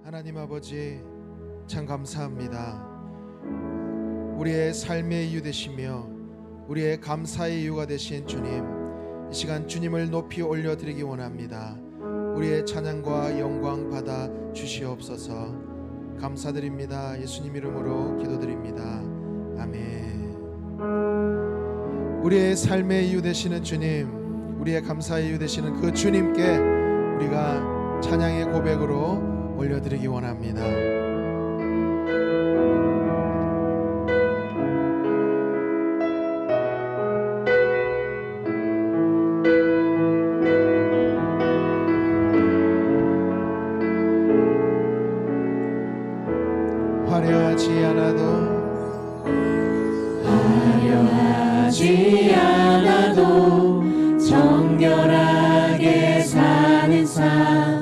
하나님 아버지, 참 감사합니다. 우리의 삶의 이유 되시며 우리의 감사의 이유가 되신 주님, 이 시간 주님을 높이 올려드리기 원합니다. 우리의 찬양과 영광 받아 주시옵소서. 감사드립니다. 예수님 이름으로 기도드립니다. 아멘. 우리의 삶의 이유 되시는 주님, 우리의 감사의 이유 되시는 그 주님께 우리가 찬양의 고백으로 올려드리기 원합니다. 화려하지 않아도 정결하게 사는 삶,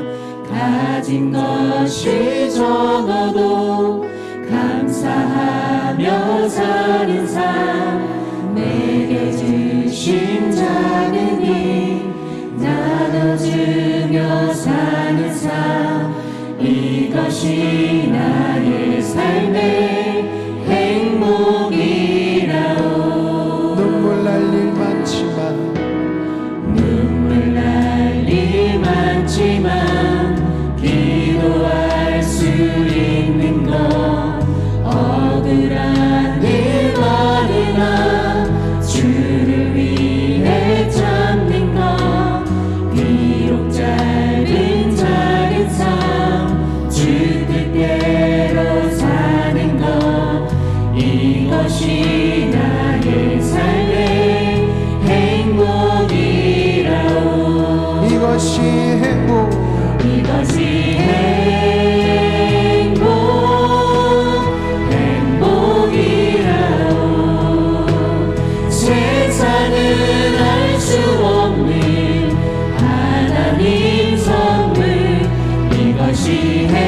가진 것이 적어도 감사하며 사는 삶, 내게 주신 작은 힘 나눠주며 사는 삶, 이것이 나의 삶의 행복이라오. 눈물 날 일 많지만 눈물 날 일 많지만 기도할 수 있는 것, 억울한 일 많으나 주를 위해 참는 것, 비록 짧은 작은 삶 주 뜻대로 사는 것, 이것이 나의 삶의 행복이라오. 이것이 행복, 이것이 행복이라오. 세상은 알 수 없는 하나님 선물, 이것이 행복이라오.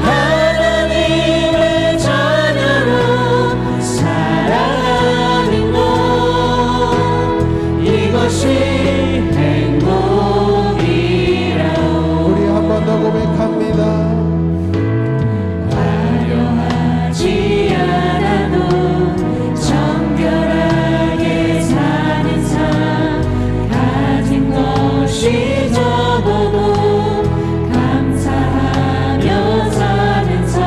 하나님을 자녀로 살아가는 것, 이것이 행복이라오. 우리 한 번 더 고백합니다. 화려하지 않아도 정결하게 사는 삶, 가진 것이 적어도 감사하며 사는 삶,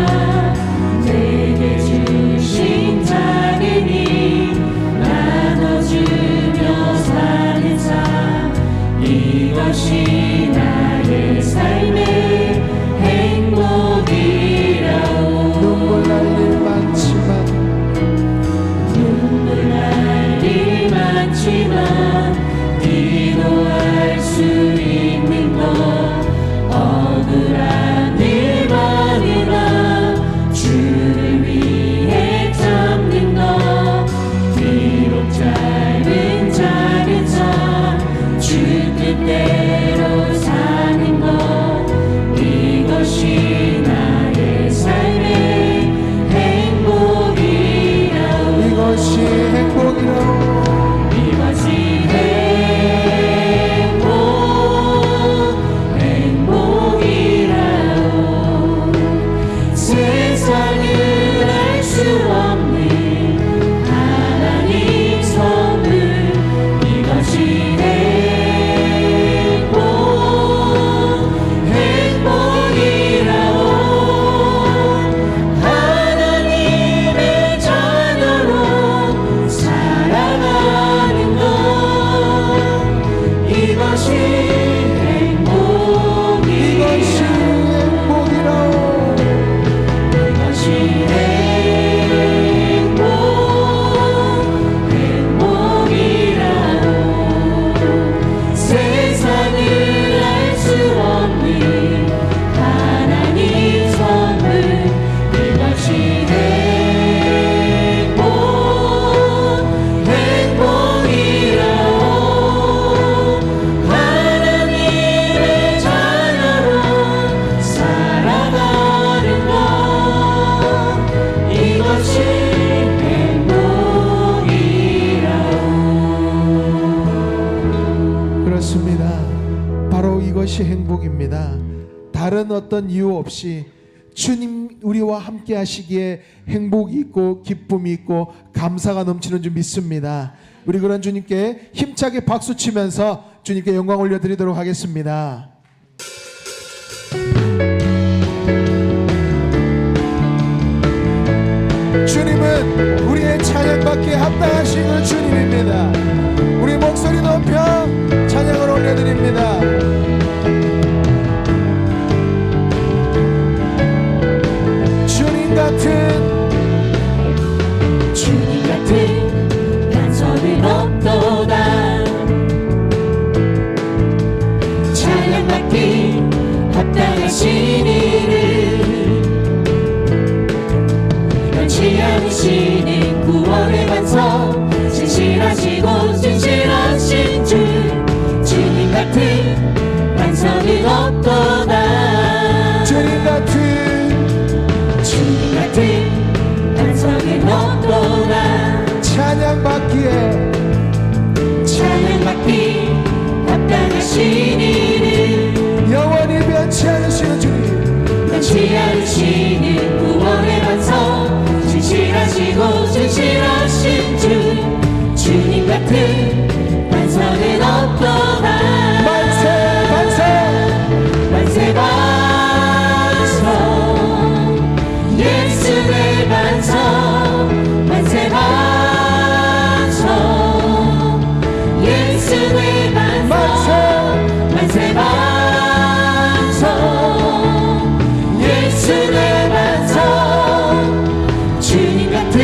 내게 주신 작은 힘 나눠주며 사는 삶, 이것이 나의 삶의 행복이라오. 눈물 날 일 많지만 눈물 날 일 많지만 기도할 수 있는 것, 억울한 일 많으나 주를 위해 참는 것, 비록 짧은 작은 삶 주 뜻대로 사는 것, 이것이 나의 삶의 행복이라오. 이것이 행복이라오. 이것이 그것이 행복입니다. 다른 어떤 이유 없이 주님 우리와 함께 하시기에 행복이 있고 기쁨이 있고 감사가 넘치는 줄 믿습니다. 우리 그런 주님께 힘차게 박수 치면서 주님께 영광 올려드리도록 하겠습니다. 주님은 우리의 찬양받기에 합당하신 그 주님입니다. 우리 목소리 높여 찬양을 올려드립니다. 주님 같은 반석은 없도다. 찬양받기 합당하신 이를 변치 않으시는 구원의 반석, 진실하시고 진실하신 주. 주님 같은 반석은 없도다. 주님 같은 반석은 없도다. 찬양받기 합당하신 이를 영원히 변치 않으시는 주님, 변치 않으시는 구원의 반석, 진실하시고 진실하신 주. 주님 같은 반석은 없도다. 만세 만세 반석, 예수의 반석. 만세 반석, 예수의 반석. 만세 반석, 예수의 반석. 주님 같은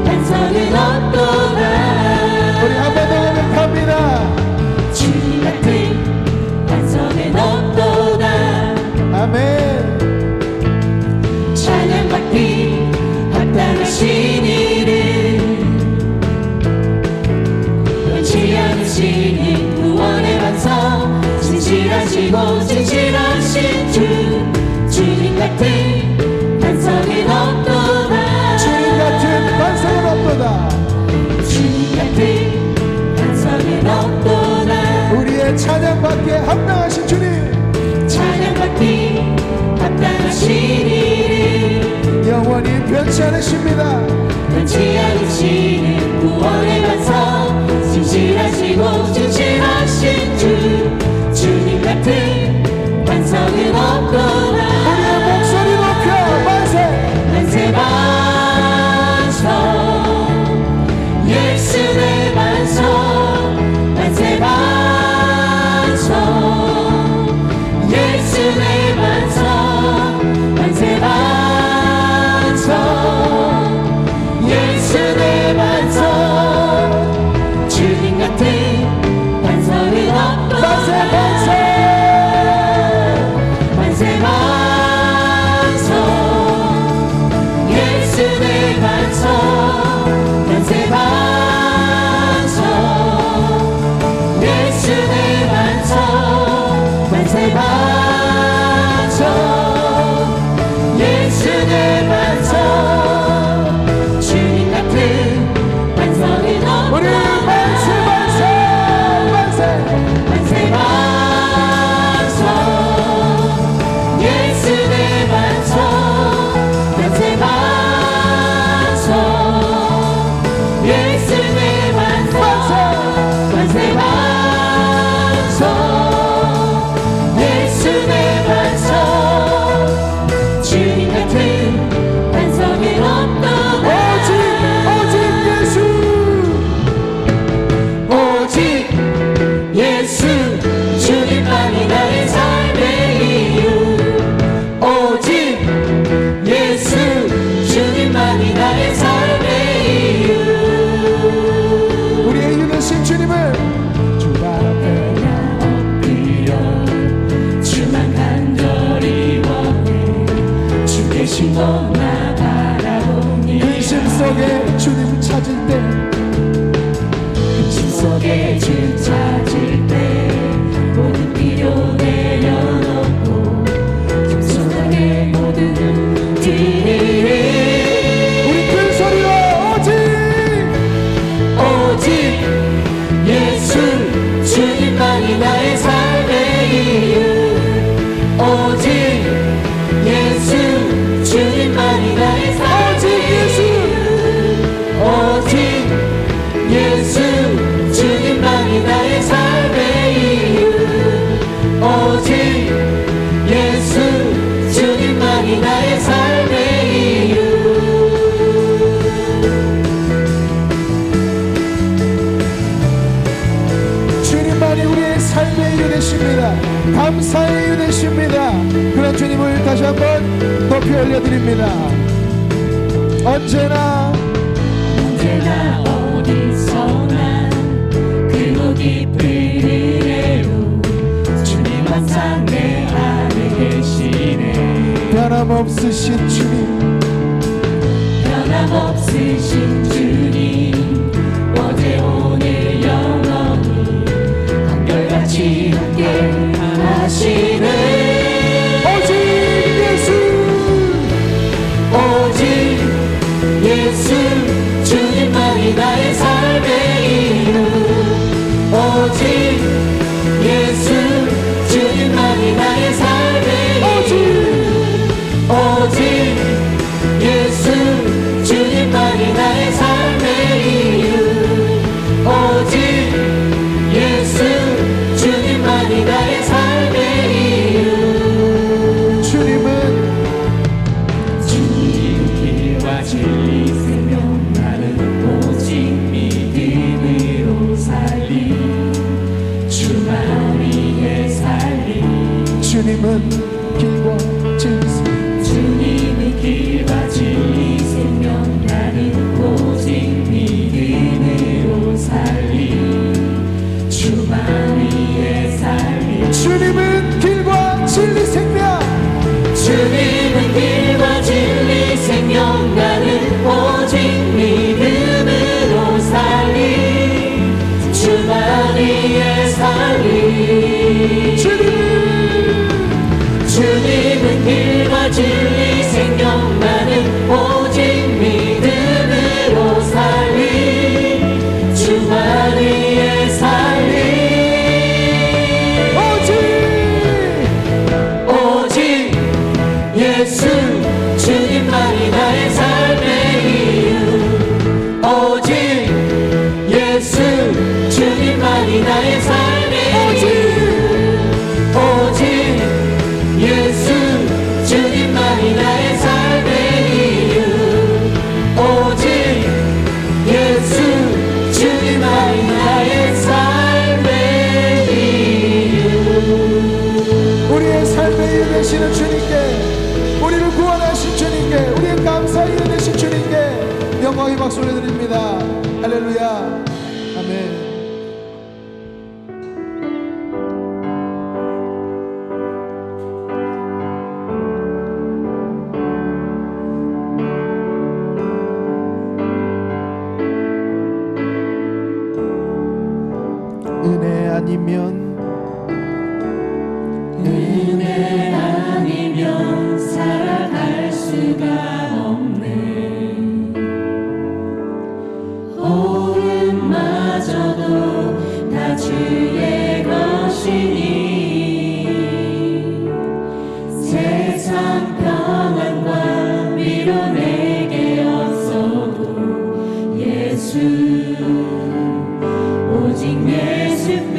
반석은 없도다. 우리 한 번 더 고백합니다. 주님 같은 반석은 없도다. 아멘. 찬양받기 합당하신 이를 변치 않으시는 구원의 반석, 진실하시고 진실하신 주. 주님 같은 반석은 없도다. 주님 같은 반석은 없도다. 주님 같은 반석은 없도다. 우리의 찬양받기에 합당하신 주님, 찬양받기 합당하신 이를 영원히 변치 않으십니다. 변치 않으시는 구원의 반석, 진실하시고 진실하신 주. 주님 같은 반석은 없도다. 우리의 목소리 높여 만세. 만세 반석, 예수의 반석. 만세 반석, 예수의 반석. 만세 반석, 예수의 반석. 주님 같은 반석은 없도다. 만세 반석, 예수의 반석. 만세 반석, 예수의 반석. 만세 반석, 예수의 반석. 주님 같은 반석은 우리 없도다. 만세 반석, 예수의 반석. 만세 반석, 예수의 반석. 만세 반석, 예수의 반석. 주님 같은 반석은 없도다. 오직 예수, 주님만이 나의 삶의 이유. 오직 예수, 주님만이 나의 삶의 이유. 우리의 이유 되신 주님을 주가 내가 엎드려 주만 간절히 원해. 주 계신 곳나 바라봅니다. 근심 속에 주님을 찾을 때, 근심 속에 주 찾을 때 모든 필요 내려놓고 겸손하게 모든 드리리. 우리 큰 소리로 오직 오직 예수, 주님만이 나의 삶의 이유. 되십니다. 감사의 이유 되십니다. 그런 주님을 다시 한번 높이 올려드립니다. 언제나 어디서나 크고 깊은 은혜로 주님 항상 내 안에 계시네. 변함없으신 주님, 변함없으신 주님, 어제 오늘 영원히 한결같이 함께 하시네. 오직 예수, 오직 예수 주님만이 나의 삶의 이유. 오직 예수 주님만이 나의 삶의 이유. 오직 예수 주님만이 나의 삶의 이유. 오직 예수 주님만이 나의 삶의 이유. 주님은 길과 진리 생명 나는 오직 믿음으로 살리. 주만 위해 살리. 주님은 길과 진리, 주님은 길과 진리 생명 나는 오직 믿음으로 살리. 주만 위해 살리. 주님은 길과 진리 생명, 주님은 길과 진리 생명 나는 오직 믿음으로 살리. 주만 위해 살리. 주님은 길과 진리 생명 나는 오직 믿음으로 살리. 주만 위해 살리. 오직 예수 주님만이 나의 삶의 이유. 오직 예수 주님만이 나의 삶의 이유. 오직 예수 주님만이 나의 삶의 이유. 오직 예수 주님만이 나의 삶의 이유. 우리의 삶의 이유 되시는 주님께, 우리를 구원하신 주님께, 우리의 감사의 이유 되신 주님께 영광의 박수 올려드립니다. 할렐루야, 아멘. 은혜 아니면 살아갈 수가 없네. 호흡마저도 다 주의 것이니. 세상 평안과 위로 내게 없어도 예수, 오직 예수뿐이네.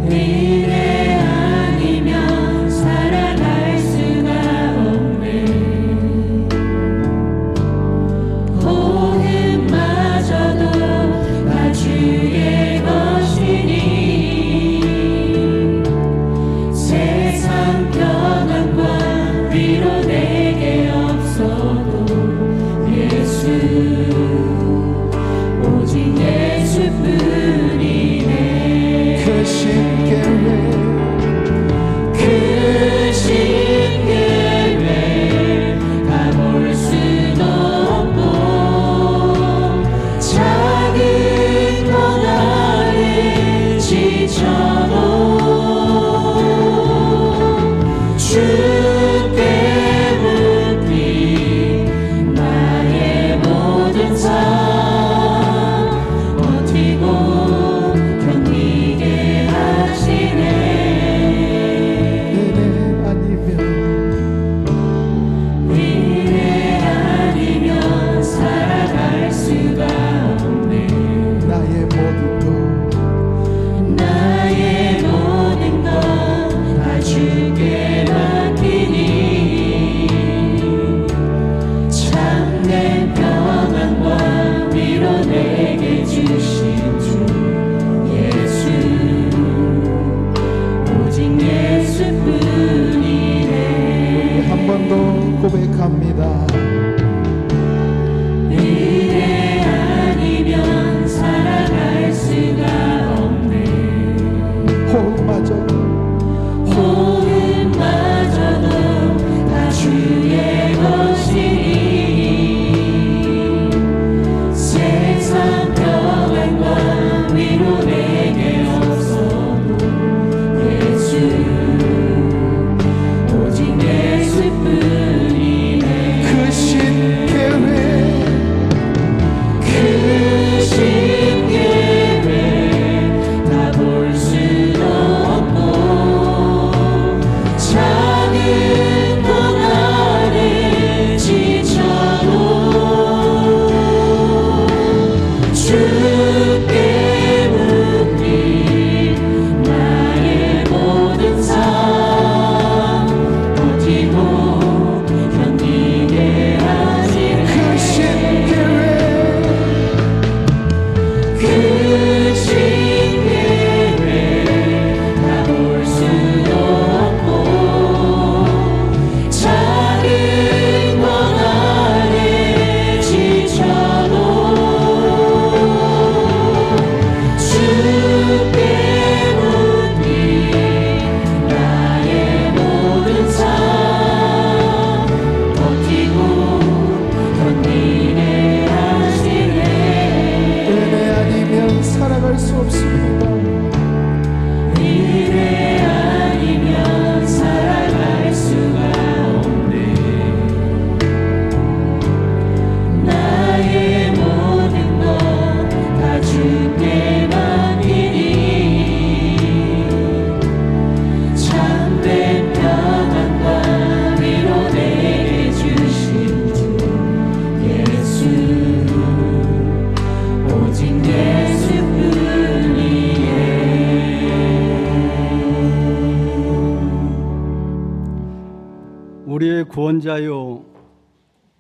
은혜 아니면 살아갈 수가 없네. 호흡마저도 다 주의 것이니. 세상 평안과 위로 내게 없어도 고백합니다. 은혜 아니면 살아갈 수가 없네. 호흡마저도 호흡마저도 다 주의 것이니 세상 평안과 위로 내게 없어도 예수 오직 예수뿐이네. 그 신계획 그 신계획 다 볼 수도 없고 작은 것 안에 지쳐도 주께 묻니 나의 모든 삶 버티고 견디게 하시네. 그 신계획 그 신계획 다 볼 수도 없고 작은 것 안에 지쳐도 주께 묻니 나의 모든 삶 버티고 견디게 하시네. 은혜 아니면 살아갈 수 없습니다. 은혜 아니면 살아갈 수가 없네. 나의 모든 것 다 주께 맡기니 참된 평안과 위로 내게 주신 주 예수 오직 예수뿐이네. 우리의 구원자요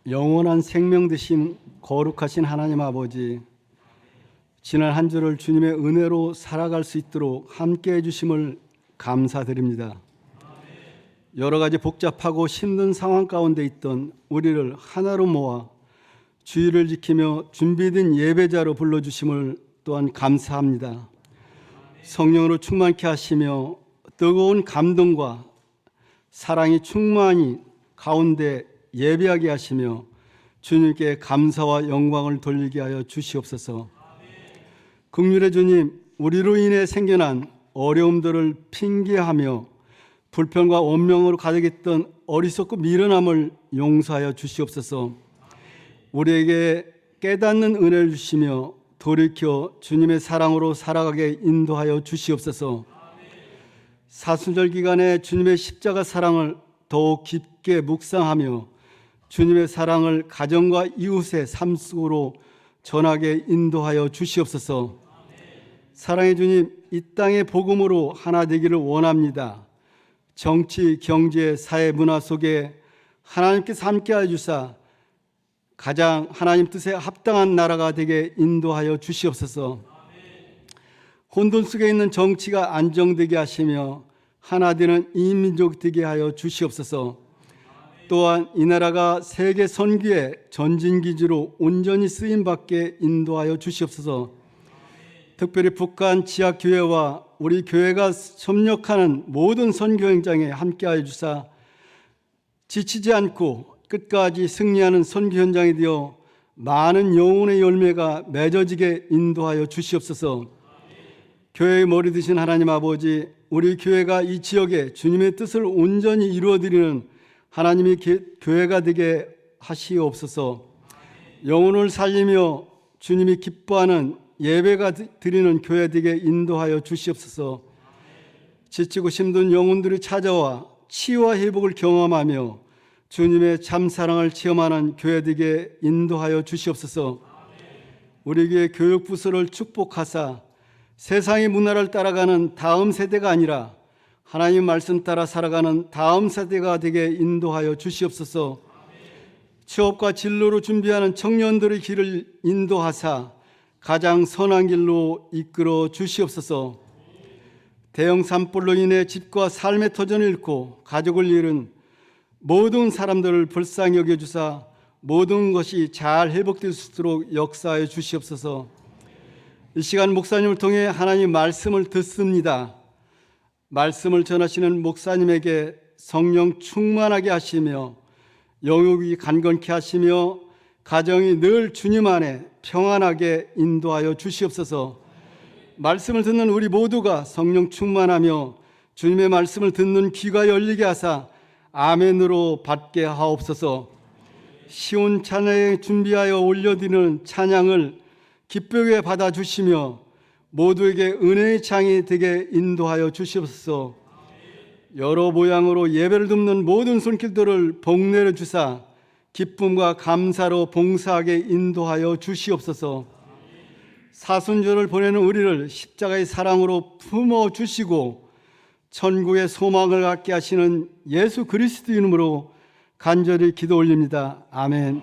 영원한 생명 되신 거룩하신 하나님 아버지, 지난 한 주를 주님의 은혜로 살아갈 수 있도록 함께해 주심을 감사드립니다. 여러 가지 복잡하고 힘든 상황 가운데 있던 우리를 하나로 모아 주의를 지키며 준비된 예배자로 불러주심을 또한 감사합니다. 성령으로 충만케 하시며 뜨거운 감동과 사랑이 충만히 가운데 예배하게 하시며 주님께 감사와 영광을 돌리게 하여 주시옵소서. 긍휼의 주님, 우리로 인해 생겨난 어려움들을 핑계하며 불평과 원명으로 가득했던 어리석고 미련함을 용서하여 주시옵소서. 우리에게 깨닫는 은혜를 주시며 돌이켜 주님의 사랑으로 살아가게 인도하여 주시옵소서. 사순절 기간에 주님의 십자가 사랑을 더욱 깊게 묵상하며 주님의 사랑을 가정과 이웃의 삶 속으로 전하게 인도하여 주시옵소서. 사랑의 주님, 이 땅의 복음으로 하나 되기를 원합니다. 정치, 경제, 사회, 문화 속에 하나님께서 함께하여 주사 가장 하나님 뜻에 합당한 나라가 되게 인도하여 주시옵소서. 혼돈 속에 있는 정치가 안정되게 하시며 하나 되는 이민족 되게 하여 주시옵소서. 또한 이 나라가 세계 선교의 전진기지로 온전히 쓰임받게 인도하여 주시옵소서. 특별히 북한 지하교회와 우리 교회가 협력하는 모든 선교 현장에 함께하여 주사 지치지 않고 끝까지 승리하는 선교 현장이 되어 많은 영혼의 열매가 맺어지게 인도하여 주시옵소서. 교회의 머리 되신 하나님 아버지, 우리 교회가 이 지역에 주님의 뜻을 온전히 이루어드리는 하나님의 교회가 되게 하시옵소서. 영혼을 살리며 주님이 기뻐하는 예배가 드리는 교회 되게 인도하여 주시옵소서. 지치고 힘든 영혼들이 찾아와 치유와 회복을 경험하며 주님의 참 사랑을 체험하는 교회 되게 인도하여 주시옵소서. 우리 교회 교육부서를 축복하사 세상의 문화를 따라가는 다음 세대가 아니라 하나님 말씀 따라 살아가는 다음 세대가 되게 인도하여 주시옵소서. 취업과 진로로 준비하는 청년들의 길을 인도하사 가장 선한 길로 이끌어 주시옵소서. 대형 산불로 인해 집과 삶의 터전을 잃고 가족을 잃은 모든 사람들을 불쌍히 여겨주사 모든 것이 잘 회복될 수 있도록 역사해 주시옵소서. 이 시간 목사님을 통해 하나님 말씀을 듣습니다. 말씀을 전하시는 목사님에게 성령 충만하게 하시며 영육이 간건케 하시며 가정이 늘 주님 안에 평안하게 인도하여 주시옵소서. 말씀을 듣는 우리 모두가 성령 충만하며 주님의 말씀을 듣는 귀가 열리게 하사 아멘으로 받게 하옵소서. 시온 찬양에 준비하여 올려드리는 찬양을 기쁘게 받아주시며 모두에게 은혜의 창이 되게 인도하여 주시옵소서. 여러 모양으로 예배를 돕는 모든 손길들을 복내려 주사 기쁨과 감사로 봉사하게 인도하여 주시옵소서. 사순절을 보내는 우리를 십자가의 사랑으로 품어 주시고 천국의 소망을 갖게 하시는 예수 그리스도 이름으로 간절히 기도 올립니다. 아멘.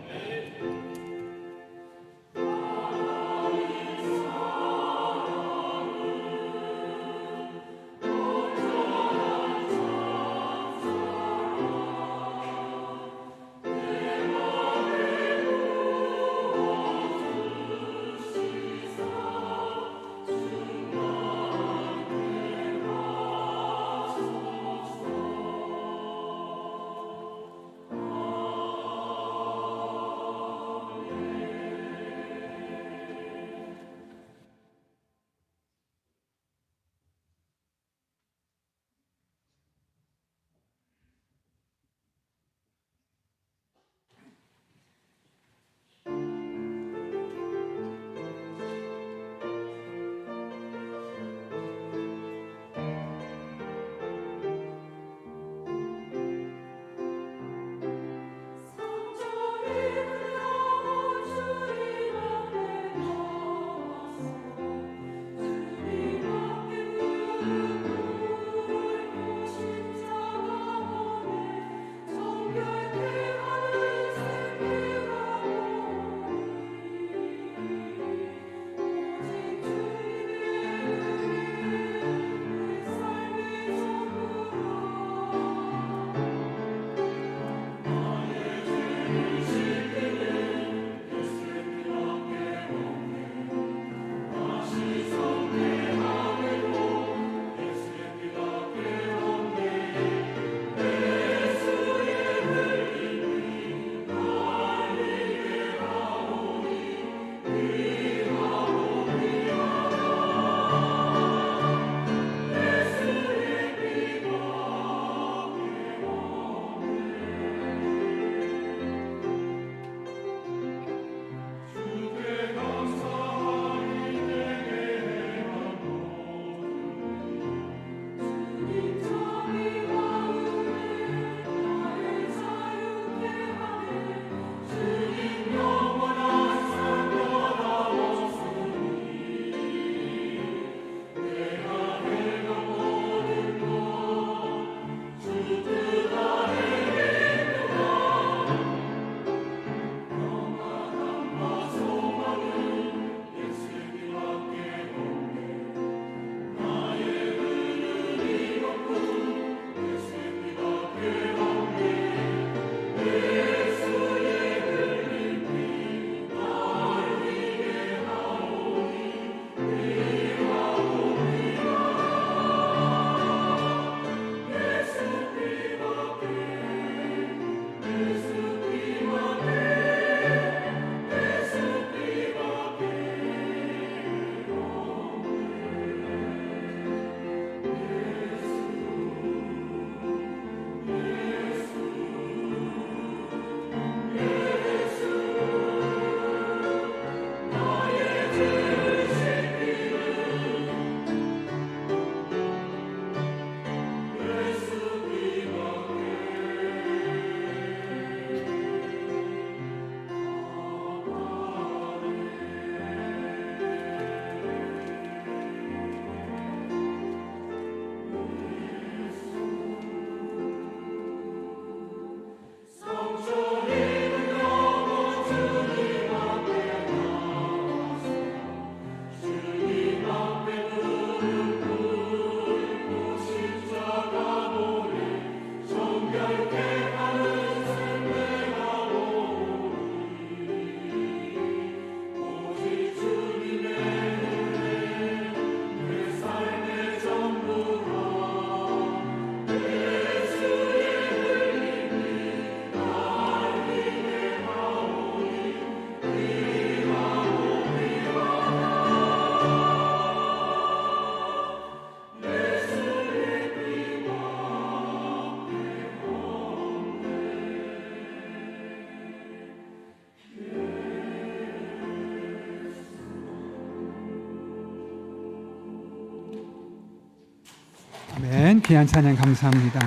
귀한 찬양 감사합니다.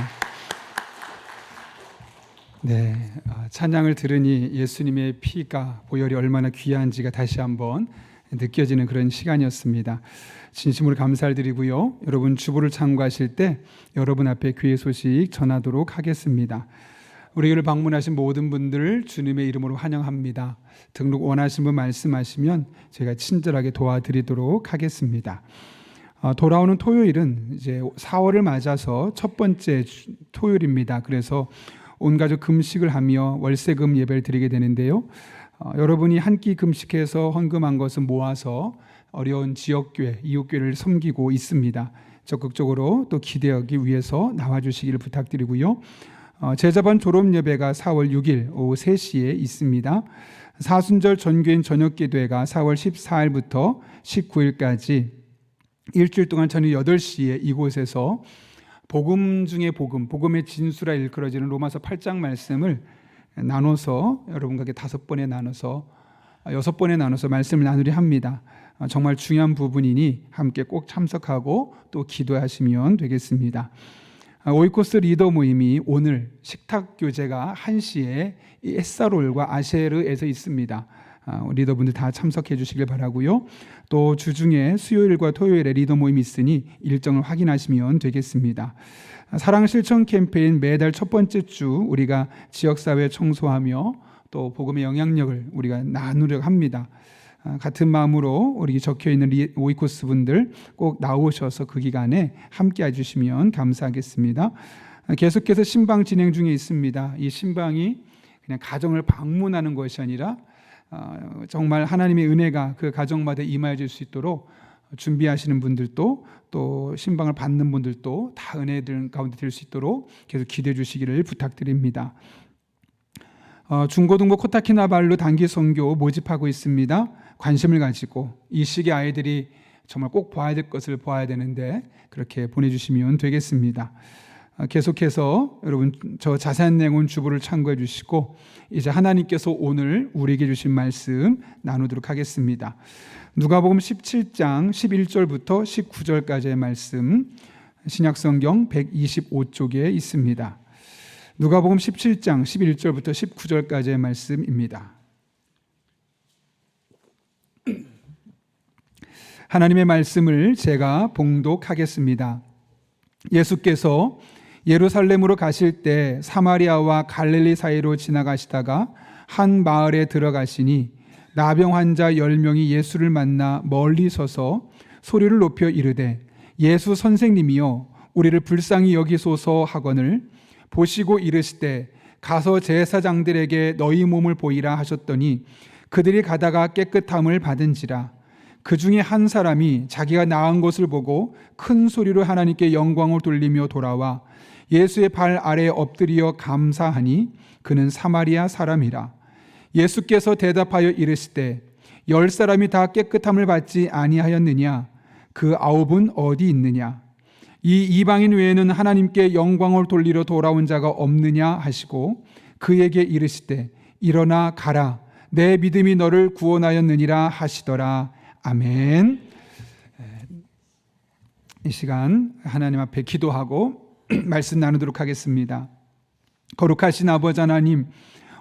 네, 찬양을 들으니 예수님의 피가 보혈이 얼마나 귀한지가 다시 한번 느껴지는 그런 시간이었습니다. 진심으로 감사를 드리고요. 여러분 주보를 참고하실 때 여러분 앞에 귀의 소식 전하도록 하겠습니다. 우리 교회를 방문하신 모든 분들 주님의 이름으로 환영합니다. 등록 원하신 분 말씀하시면 제가 친절하게 도와드리도록 하겠습니다. 돌아오는 토요일은 이제 4월을 맞아서 첫 번째 토요일입니다. 그래서 온 가족 금식을 하며 월세금 예배를 드리게 되는데요. 여러분이 한 끼 금식해서 헌금한 것을 모아서 어려운 지역교회, 이웃교회를 섬기고 있습니다. 적극적으로 또 기대하기 위해서 나와주시기를 부탁드리고요. 제자반 졸업 예배가 4월 6일 오후 3시에 있습니다. 사순절 전교인 저녁기도회가 4월 14일부터 19일까지 일주일 동안 저녁 8시에 이곳에서 복음 중에 복음, 복음의 진수라 일컬어지는 로마서 8장 말씀을 나눠서 여러분과 5번에 나눠서 6번에 나눠서 말씀을 나누려 합니다. 정말 중요한 부분이니 함께 꼭 참석하고 또 기도하시면 되겠습니다. 오이코스 리더 모임이 오늘 식탁 교제가 1시에 에사롤과 아셰르에서 있습니다. 리더분들 다 참석해 주시길 바라고요. 또 주중에 수요일과 토요일에 리더 모임이 있으니 일정을 확인하시면 되겠습니다. 사랑 실천 캠페인 매달 첫 번째 주 우리가 지역사회 청소하며 또 복음의 영향력을 우리가 나누려고 합니다. 같은 마음으로 우리 적혀있는 오이코스 분들 꼭 나오셔서 그 기간에 함께 해주시면 감사하겠습니다. 계속해서 신방 진행 중에 있습니다. 이 신방이 그냥 가정을 방문하는 것이 아니라 정말 하나님의 은혜가 그 가정마다 임하여 줄 수 있도록 준비하시는 분들도 또 신방을 받는 분들도 다 은혜들 가운데 될 수 있도록 계속 기대해 주시기를 부탁드립니다. 중고등부 코타키나발루 단기 선교 모집하고 있습니다. 관심을 가지고 이 시기 아이들이 정말 꼭 봐야 될 것을 봐야 되는데 그렇게 보내주시면 되겠습니다. 계속해서 여러분 저 자세한 내용은 주보를 참고해 주시고 이제 하나님께서 오늘 우리에게 주신 말씀 나누도록 하겠습니다. 누가복음 17장 11절부터 19절까지의 말씀 신약성경 125쪽에 있습니다. 누가복음 17장 11절부터 19절까지의 말씀입니다. 하나님의 말씀을 제가 봉독하겠습니다. 예수께서 예루살렘으로 가실 때 사마리아와 갈릴리 사이로 지나가시다가 한 마을에 들어가시니 나병 환자 10명이 예수를 만나 멀리 서서 소리를 높여 이르되 예수 선생님이여 우리를 불쌍히 여기소서 하거늘 보시고 이르시되 가서 제사장들에게 너희 몸을 보이라 하셨더니 그들이 가다가 깨끗함을 받은지라. 그 중에 한 사람이 자기가 나은 것을 보고 큰 소리로 하나님께 영광을 돌리며 돌아와 예수의 발 아래에 엎드려 감사하니 그는 사마리아 사람이라. 예수께서 대답하여 이르시되 10사람이 다 깨끗함을 받지 아니하였느냐? 그 9은 어디 있느냐? 이 이방인 외에는 하나님께 영광을 돌리러 돌아온 자가 없느냐 하시고 그에게 이르시되 일어나 가라 내 믿음이 너를 구원하였느니라 하시더라. 아멘. 이 시간 하나님 앞에 기도하고 말씀 나누도록 하겠습니다. 거룩하신 아버지 하나님,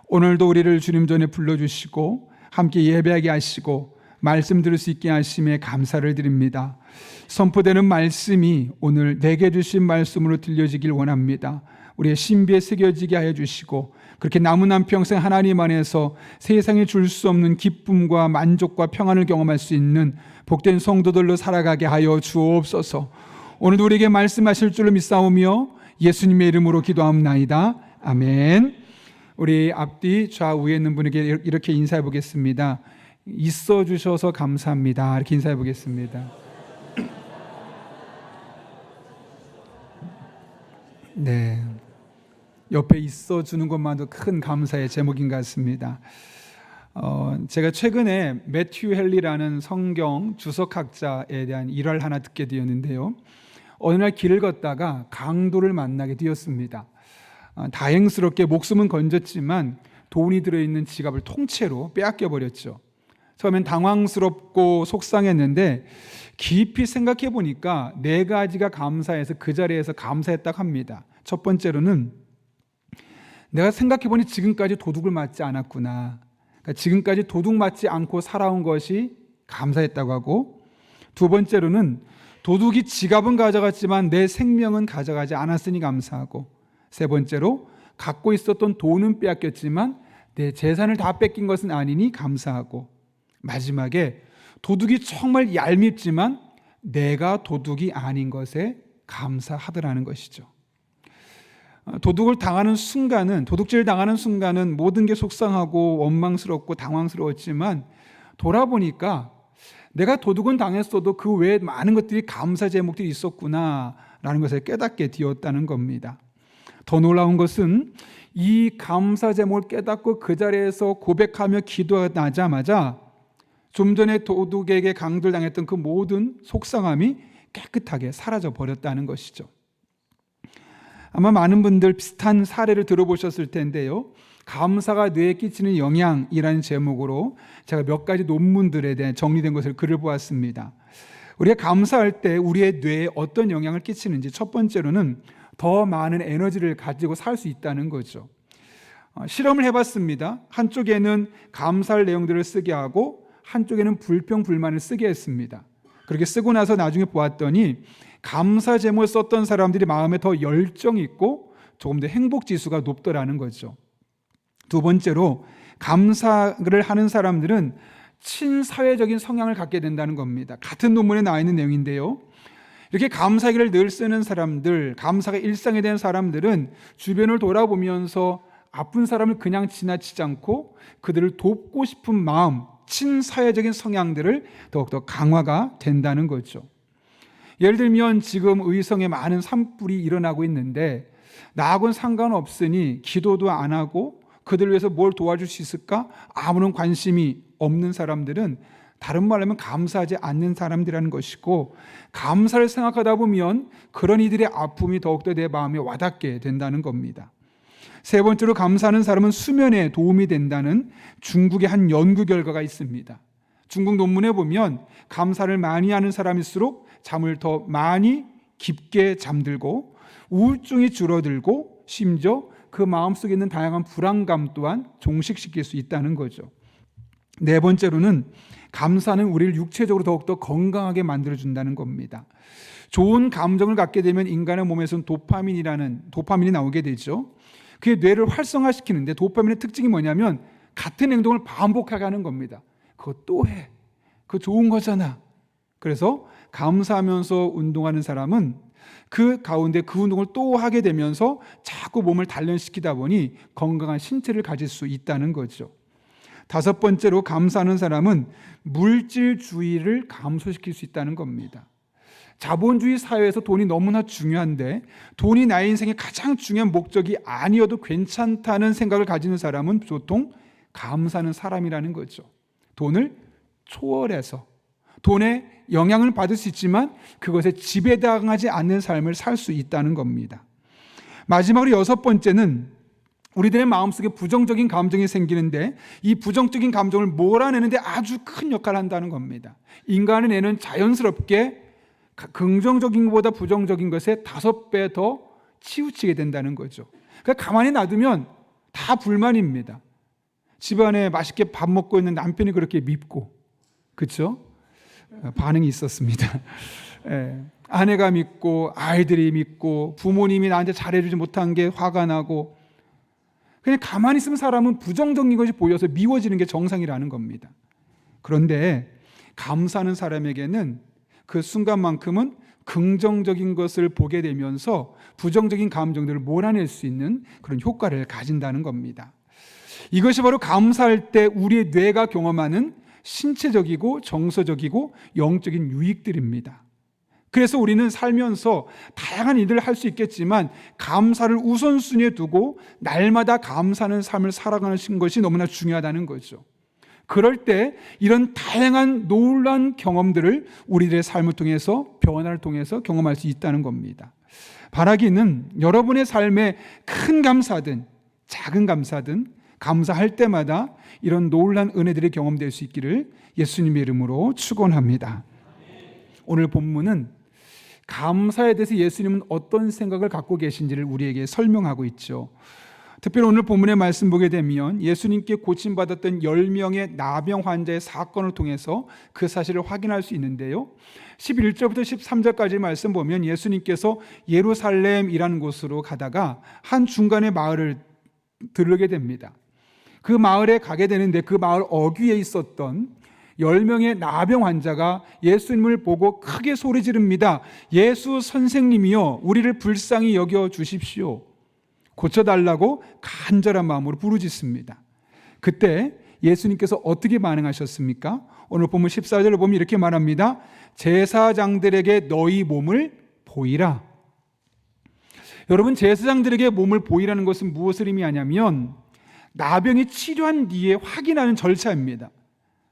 오늘도 우리를 주님 전에 불러주시고 함께 예배하게 하시고 말씀 들을 수 있게 하심에 감사를 드립니다. 선포되는 말씀이 오늘 내게 주신 말씀으로 들려지길 원합니다. 우리의 신비에 새겨지게 하여 주시고 그렇게 남은 한평생 하나님 안에서 세상에 줄 수 없는 기쁨과 만족과 평안을 경험할 수 있는 복된 성도들로 살아가게 하여 주옵소서. 오늘도 우리에게 말씀하실 줄로 믿사오며 예수님의 이름으로 기도합나이다. 아멘. 우리 앞뒤 좌우에 있는 분에게 이렇게 인사해 보겠습니다. 있어 주셔서 감사합니다. 이렇게 인사해 보겠습니다. 네, 옆에 있어 주는 것만도 큰 감사의 제목인 것 같습니다. 제가 최근에 매튜 헨리라는 성경 주석학자에 대한 일화를 하나 듣게 되었는데요. 어느 날 길을 걷다가 강도를 만나게 되었습니다. 다행스럽게 목숨은 건졌지만 돈이 들어있는 지갑을 통째로 빼앗겨 버렸죠. 처음엔 당황스럽고 속상했는데 깊이 생각해 보니까 4가지가 감사해서 그 자리에서 감사했다고 합니다. 첫 번째로는 내가 생각해 보니 지금까지 도둑을 맞지 않았구나. 그러니까 지금까지 도둑 맞지 않고 살아온 것이 감사했다고 하고, 두 번째로는 도둑이 지갑은 가져갔지만 내 생명은 가져가지 않았으니 감사하고, 세 번째로 갖고 있었던 돈은 빼앗겼지만 내 재산을 다 뺏긴 것은 아니니 감사하고, 마지막에 도둑이 정말 얄밉지만 내가 도둑이 아닌 것에 감사하더라는 것이죠. 도둑질을 당하는 순간은 모든 게 속상하고 원망스럽고 당황스러웠지만 돌아보니까 내가 도둑은 당했어도 그 외에 많은 것들이 감사 제목들이 있었구나라는 것을 깨닫게 되었다는 겁니다. 더 놀라운 것은 이 감사 제목을 깨닫고 그 자리에서 고백하며 기도하자마자 좀 전에 도둑에게 강돌당했던 그 모든 속상함이 깨끗하게 사라져 버렸다는 것이죠. 아마 많은 분들 비슷한 사례를 들어보셨을 텐데요. 감사가 뇌에 끼치는 영향이라는 제목으로 제가 몇 가지 논문들에 대해 정리된 것을 글을 보았습니다. 우리가 감사할 때 우리의 뇌에 어떤 영향을 끼치는지, 첫 번째로는 더 많은 에너지를 가지고 살 수 있다는 거죠. 실험을 해봤습니다. 한쪽에는 감사할 내용들을 쓰게 하고 한쪽에는 불평, 불만을 쓰게 했습니다. 그렇게 쓰고 나서 나중에 보았더니 감사 제목을 썼던 사람들이 마음에 더 열정이 있고 조금 더 행복 지수가 높더라는 거죠. 두 번째로, 감사를 하는 사람들은 친사회적인 성향을 갖게 된다는 겁니다. 같은 논문에 나와 있는 내용인데요. 이렇게 감사기를 늘 쓰는 사람들, 감사가 일상이 된 사람들은 주변을 돌아보면서 아픈 사람을 그냥 지나치지 않고 그들을 돕고 싶은 마음, 친사회적인 성향들을 더욱더 강화가 된다는 거죠. 예를 들면 지금 의성에 많은 산불이 일어나고 있는데 나하고는 상관없으니 기도도 안 하고 그들을 위해서 뭘 도와줄 수 있을까? 아무런 관심이 없는 사람들은 다른 말로 하면 감사하지 않는 사람들이라는 것이고, 감사를 생각하다 보면 그런 이들의 아픔이 더욱더 내 마음에 와닿게 된다는 겁니다. 세 번째로, 감사하는 사람은 수면에 도움이 된다는 중국의 한 연구 결과가 있습니다. 중국 논문에 보면 감사를 많이 하는 사람일수록 잠을 더 많이 깊게 잠들고 우울증이 줄어들고 심지어 그 마음속에 있는 다양한 불안감 또한 종식시킬 수 있다는 거죠. 네 번째로는 감사는 우리를 육체적으로 더욱더 건강하게 만들어준다는 겁니다. 좋은 감정을 갖게 되면 인간의 몸에서는 도파민이 나오게 되죠. 그게 뇌를 활성화시키는데, 도파민의 특징이 뭐냐면 같은 행동을 반복하게 하는 겁니다. 그거 또 해. 그거 좋은 거잖아. 그래서 감사하면서 운동하는 사람은 그 가운데 그 운동을 또 하게 되면서 자꾸 몸을 단련시키다 보니 건강한 신체를 가질 수 있다는 거죠. 다섯 번째로, 감사하는 사람은 물질주의를 감소시킬 수 있다는 겁니다. 자본주의 사회에서 돈이 너무나 중요한데 돈이 나의 인생의 가장 중요한 목적이 아니어도 괜찮다는 생각을 가지는 사람은 보통 감사하는 사람이라는 거죠. 돈을 초월해서 돈의 영향을 받을 수 있지만 그것에 지배당하지 않는 삶을 살 수 있다는 겁니다. 마지막으로 여섯 번째는, 우리들의 마음속에 부정적인 감정이 생기는데 이 부정적인 감정을 몰아내는데 아주 큰 역할을 한다는 겁니다. 인간의 뇌는 자연스럽게 긍정적인 것보다 부정적인 것에 5배 더 치우치게 된다는 거죠. 그러니까 가만히 놔두면 다 불만입니다. 집안에 맛있게 밥 먹고 있는 남편이 그렇게 밉고, 그렇죠? 반응이 있었습니다. 아내가 밉고 아이들이 밉고 부모님이 나한테 잘해주지 못한 게 화가 나고, 그냥 가만히 있으면 사람은 부정적인 것이 보여서 미워지는 게 정상이라는 겁니다. 그런데 감사하는 사람에게는 그 순간만큼은 긍정적인 것을 보게 되면서 부정적인 감정들을 몰아낼 수 있는 그런 효과를 가진다는 겁니다. 이것이 바로 감사할 때 우리의 뇌가 경험하는 신체적이고 정서적이고 영적인 유익들입니다. 그래서 우리는 살면서 다양한 일들을 할 수 있겠지만 감사를 우선순위에 두고 날마다 감사하는 삶을 살아가는 것이 너무나 중요하다는 거죠. 그럴 때 이런 다양한 놀라운 경험들을 우리들의 삶을 통해서, 변화를 통해서 경험할 수 있다는 겁니다. 바라기는 여러분의 삶에 큰 감사든 작은 감사든 감사할 때마다 이런 놀란 은혜들이 경험될 수 있기를 예수님의 이름으로 축원합니다. 오늘 본문은 감사에 대해서 예수님은 어떤 생각을 갖고 계신지를 우리에게 설명하고 있죠. 특별히 오늘 본문의 말씀 보게 되면 예수님께 고침받았던 10명의 나병 환자의 사건을 통해서 그 사실을 확인할 수 있는데요. 11절부터 13절까지 말씀 보면 예수님께서 예루살렘이라는 곳으로 가다가 한 중간의 마을을 들르게 됩니다. 그 마을에 가게 되는데 그 마을 어귀에 있었던 10명의 나병 환자가 예수님을 보고 크게 소리 지릅니다. 예수 선생님이여, 우리를 불쌍히 여겨 주십시오. 고쳐달라고 간절한 마음으로 부르짖습니다. 그때 예수님께서 어떻게 반응하셨습니까? 오늘 본문 14절을 보면 이렇게 말합니다. 제사장들에게 너희 몸을 보이라. 여러분, 제사장들에게 몸을 보이라는 것은 무엇을 의미하냐면 나병이 치료한 뒤에 확인하는 절차입니다.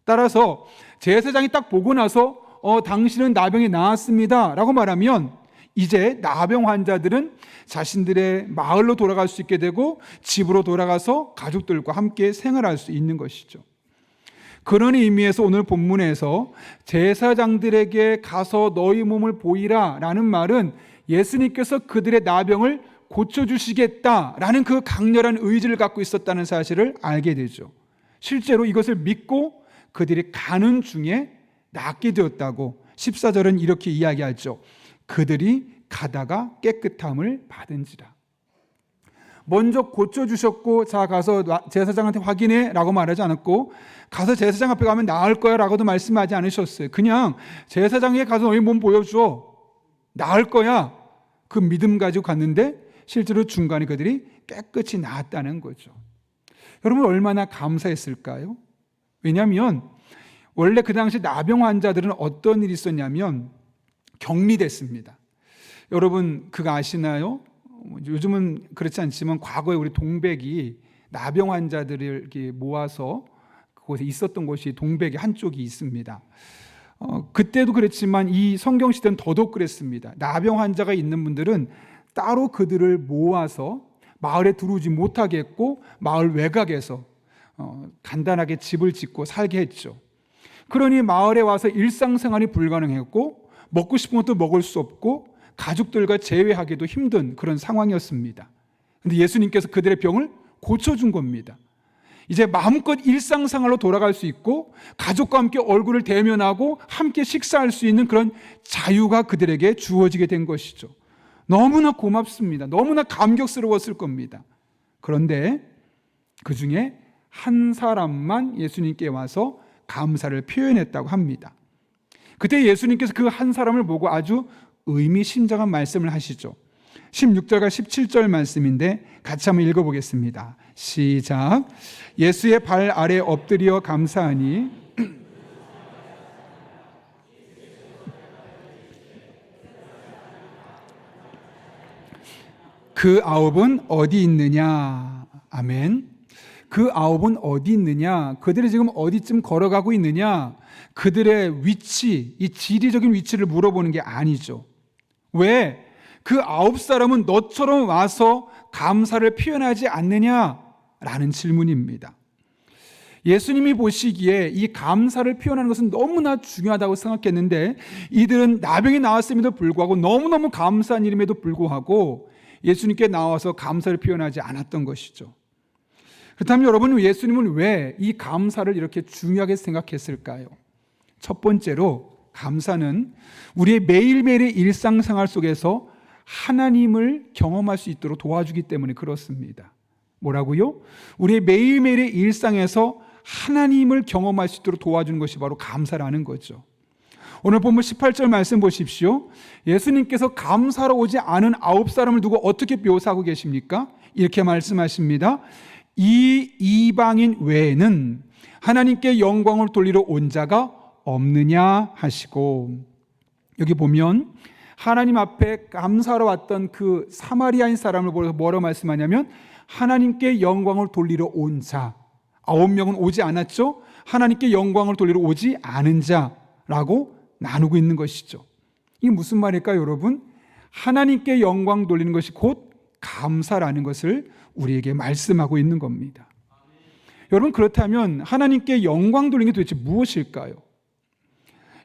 따라서 제사장이 딱 보고 나서 당신은 나병이 나았습니다 라고 말하면 이제 나병 환자들은 자신들의 마을로 돌아갈 수 있게 되고 집으로 돌아가서 가족들과 함께 생활할 수 있는 것이죠. 그런 의미에서 오늘 본문에서 제사장들에게 가서 너희 몸을 보이라 라는 말은 예수님께서 그들의 나병을 고쳐주시겠다라는 그 강렬한 의지를 갖고 있었다는 사실을 알게 되죠. 실제로 이것을 믿고 그들이 가는 중에 낫게 되었다고 14절은 이렇게 이야기하죠. 그들이 가다가 깨끗함을 받은지라. 먼저 고쳐주셨고 자 가서 제사장한테 확인해 라고 말하지 않았고 가서 제사장 앞에 가면 나을 거야 라고도 말씀하지 않으셨어요. 그냥 제사장에 가서 너희 몸 보여줘, 나을 거야, 그 믿음 가지고 갔는데 실제로 중간에 그들이 깨끗이 나았다는 거죠. 여러분, 얼마나 감사했을까요? 왜냐하면 원래 그 당시 나병 환자들은 어떤 일이 있었냐면 격리됐습니다. 여러분 그거 아시나요? 요즘은 그렇지 않지만 과거에 우리 동백이 나병 환자들을 이렇게 모아서 그곳에 있었던 곳이 동백의 한쪽이 있습니다. 그때도 그랬지만 이 성경 시대는 더더욱 그랬습니다. 나병 환자가 있는 분들은 따로 그들을 모아서 마을에 들어오지 못하게 했고 마을 외곽에서 간단하게 집을 짓고 살게 했죠. 그러니 마을에 와서 일상생활이 불가능했고 먹고 싶은 것도 먹을 수 없고 가족들과 재회하기도 힘든 그런 상황이었습니다. 그런데 예수님께서 그들의 병을 고쳐준 겁니다. 이제 마음껏 일상생활로 돌아갈 수 있고 가족과 함께 얼굴을 대면하고 함께 식사할 수 있는 그런 자유가 그들에게 주어지게 된 것이죠. 너무나 고맙습니다. 너무나 감격스러웠을 겁니다. 그런데 그 중에 한 사람만 예수님께 와서 감사를 표현했다고 합니다. 그때 예수님께서 그 한 사람을 보고 아주 의미심장한 말씀을 하시죠. 16절과 17절 말씀인데 같이 한번 읽어보겠습니다. 시작. 예수의 발 아래 엎드려 감사하니 그 아홉은 어디 있느냐. 아멘. 그 아홉은 어디 있느냐. 그들이 지금 어디쯤 걸어가고 있느냐. 그들의 위치, 이 지리적인 위치를 물어보는 게 아니죠. 왜? 그 9사람은 너처럼 와서 감사를 표현하지 않느냐라는 질문입니다. 예수님이 보시기에 이 감사를 표현하는 것은 너무나 중요하다고 생각했는데 이들은 나병이 나왔음에도 불구하고 너무너무 감사한 일임에도 불구하고 예수님께 나와서 감사를 표현하지 않았던 것이죠. 그렇다면 여러분, 예수님은 왜 이 감사를 이렇게 중요하게 생각했을까요? 첫 번째로 감사는 우리의 매일매일의 일상생활 속에서 하나님을 경험할 수 있도록 도와주기 때문에 그렇습니다. 뭐라고요? 우리의 매일매일의 일상에서 하나님을 경험할 수 있도록 도와주는 것이 바로 감사라는 거죠. 오늘 본문 18절 말씀 보십시오. 예수님께서 감사로 오지 않은 9사람을 두고 어떻게 묘사하고 계십니까? 이렇게 말씀하십니다. 이 이방인 외에는 하나님께 영광을 돌리러 온 자가 없느냐 하시고, 여기 보면 하나님 앞에 감사로 왔던 그 사마리아인 사람을 보면서 뭐라고 말씀하냐면 하나님께 영광을 돌리러 온 자, 9명은 오지 않았죠. 하나님께 영광을 돌리러 오지 않은 자라고 나누고 있는 것이죠. 이게 무슨 말일까요, 여러분? 하나님께 영광 돌리는 것이 곧 감사라는 것을 우리에게 말씀하고 있는 겁니다. 여러분, 그렇다면 하나님께 영광 돌리는 게 도대체 무엇일까요?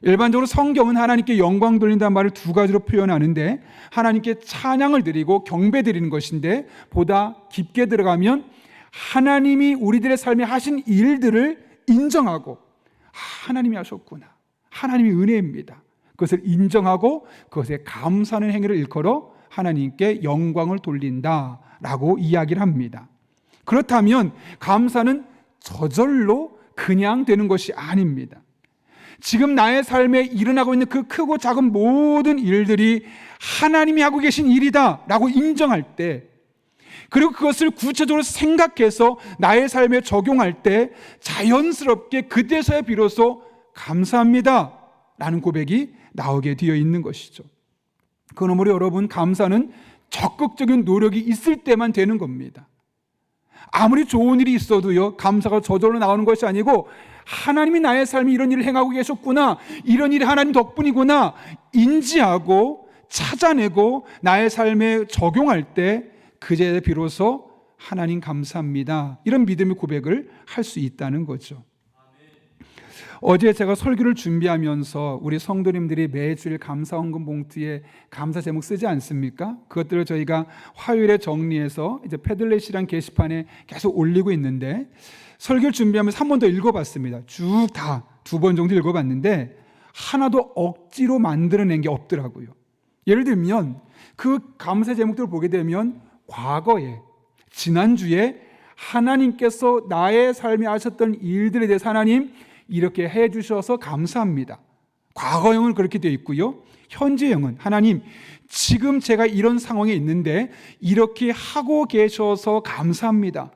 일반적으로 성경은 하나님께 영광 돌린다는 말을 두 가지로 표현하는데, 하나님께 찬양을 드리고 경배 드리는 것인데, 보다 깊게 들어가면 하나님이 우리들의 삶에 하신 일들을 인정하고, 하나님이 하셨구나, 하나님이 은혜입니다, 그것을 인정하고 그것에 감사하는 행위를 일컬어 하나님께 영광을 돌린다라고 이야기를 합니다. 그렇다면 감사는 저절로 그냥 되는 것이 아닙니다. 지금 나의 삶에 일어나고 있는 그 크고 작은 모든 일들이 하나님이 하고 계신 일이다 라고 인정할 때, 그리고 그것을 구체적으로 생각해서 나의 삶에 적용할 때 자연스럽게 그때서야 비로소 감사합니다 라는 고백이 나오게 되어 있는 것이죠. 그러므로 여러분, 감사는 적극적인 노력이 있을 때만 되는 겁니다. 아무리 좋은 일이 있어도요, 감사가 저절로 나오는 것이 아니고, 하나님이 나의 삶에 이런 일을 행하고 계셨구나, 이런 일이 하나님 덕분이구나 인지하고 찾아내고 나의 삶에 적용할 때 그제 비로소 하나님 감사합니다, 이런 믿음의 고백을 할 수 있다는 거죠. 어제 제가 설교를 준비하면서 우리 성도님들이 매주일 감사헌금 봉투에 감사 제목 쓰지 않습니까? 그것들을 저희가 화요일에 정리해서 이제 패들렛이란 게시판에 계속 올리고 있는데, 설교를 준비하면서 한 번 더 읽어봤습니다. 쭉 다 2번 정도 읽어봤는데 하나도 억지로 만들어낸 게 없더라고요. 예를 들면 그 감사 제목들을 보게 되면 과거에, 지난주에 하나님께서 나의 삶에 하셨던 일들에 대해서 하나님 이렇게 해주셔서 감사합니다, 과거형은 그렇게 되어 있고요. 현재형은 하나님 지금 제가 이런 상황에 있는데 이렇게 하고 계셔서 감사합니다.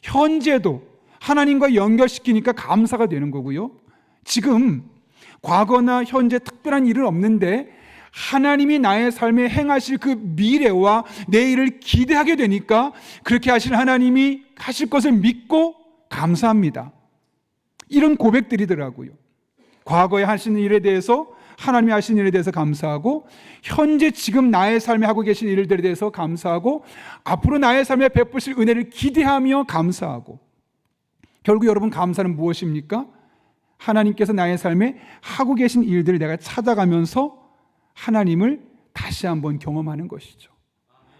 현재도 하나님과 연결시키니까 감사가 되는 거고요. 지금 과거나 현재 특별한 일은 없는데 하나님이 나의 삶에 행하실 그 미래와 내일을 기대하게 되니까 그렇게 하실 하나님이 하실 것을 믿고 감사합니다, 이런 고백들이더라고요. 과거에 하시는 일에 대해서, 하나님이 하신 일에 대해서 감사하고, 현재 지금 나의 삶에 하고 계신 일들에 대해서 감사하고, 앞으로 나의 삶에 베푸실 은혜를 기대하며 감사하고. 결국 여러분, 감사는 무엇입니까? 하나님께서 나의 삶에 하고 계신 일들을 내가 찾아가면서 하나님을 다시 한번 경험하는 것이죠.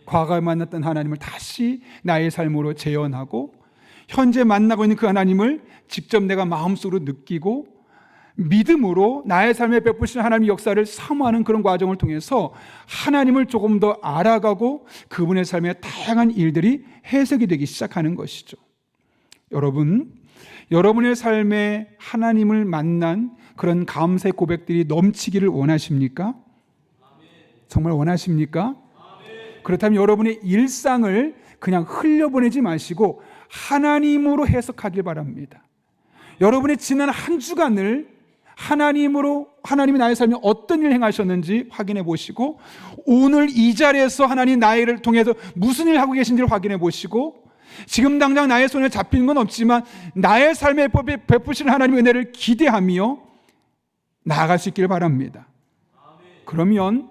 과거에 만났던 하나님을 다시 나의 삶으로 재현하고, 현재 만나고 있는 그 하나님을 직접 내가 마음속으로 느끼고 믿음으로 나의 삶에 베푸시는 하나님의 역사를 사모하는 그런 과정을 통해서 하나님을 조금 더 알아가고 그분의 삶에 다양한 일들이 해석이 되기 시작하는 것이죠. 여러분, 여러분의 삶에 하나님을 만난 그런 감사의 고백들이 넘치기를 원하십니까? 정말 원하십니까? 그렇다면 여러분의 일상을 그냥 흘려보내지 마시고 하나님으로 해석하길 바랍니다. 여러분의 지난 한 주간을 하나님이 나의 삶에 어떤 일을 행하셨는지 확인해 보시고, 오늘 이 자리에서 하나님 나를 통해서 무슨 일을 하고 계신지를 확인해 보시고, 지금 당장 나의 손에 잡히는 건 없지만 나의 삶에 베푸시는 하나님의 은혜를 기대하며 나아갈 수 있기를 바랍니다. 그러면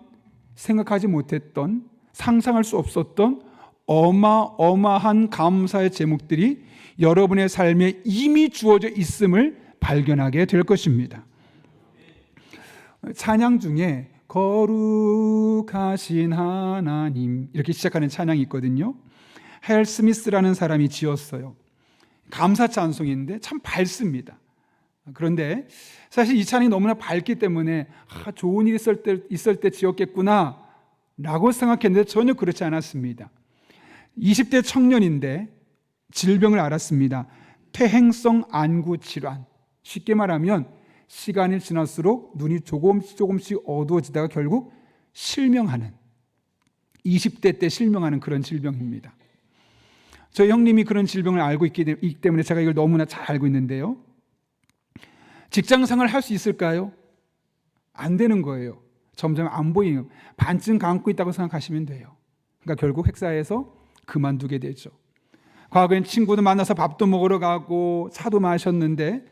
생각하지 못했던, 상상할 수 없었던 어마어마한 감사의 제목들이 여러분의 삶에 이미 주어져 있음을 발견하게 될 것입니다. 찬양 중에 거룩하신 하나님 이렇게 시작하는 찬양이 있거든요. 헬 스미스라는 사람이 지었어요. 감사 찬송인데 참 밝습니다. 그런데 사실 이 찬양이 너무나 밝기 때문에 좋은 일이 있을 때 지었겠구나 라고 생각했는데 전혀 그렇지 않았습니다. 20대 청년인데 질병을 앓았습니다. 퇴행성 안구 질환. 쉽게 말하면 시간이 지날수록 눈이 조금씩 어두워지다가 결국 실명하는, 20대 때 실명하는 그런 질병입니다. 저희 형님이 그런 질병을 알고 있기 때문에 제가 이걸 너무나 잘 알고 있는데요. 직장생활을 할 수 있을까요? 안 되는 거예요. 점점 안 보이는, 반쯤 감고 있다고 생각하시면 돼요. 그러니까 결국 회사에서 그만두게 되죠. 과거엔 친구들 만나서 밥도 먹으러 가고 차도 마셨는데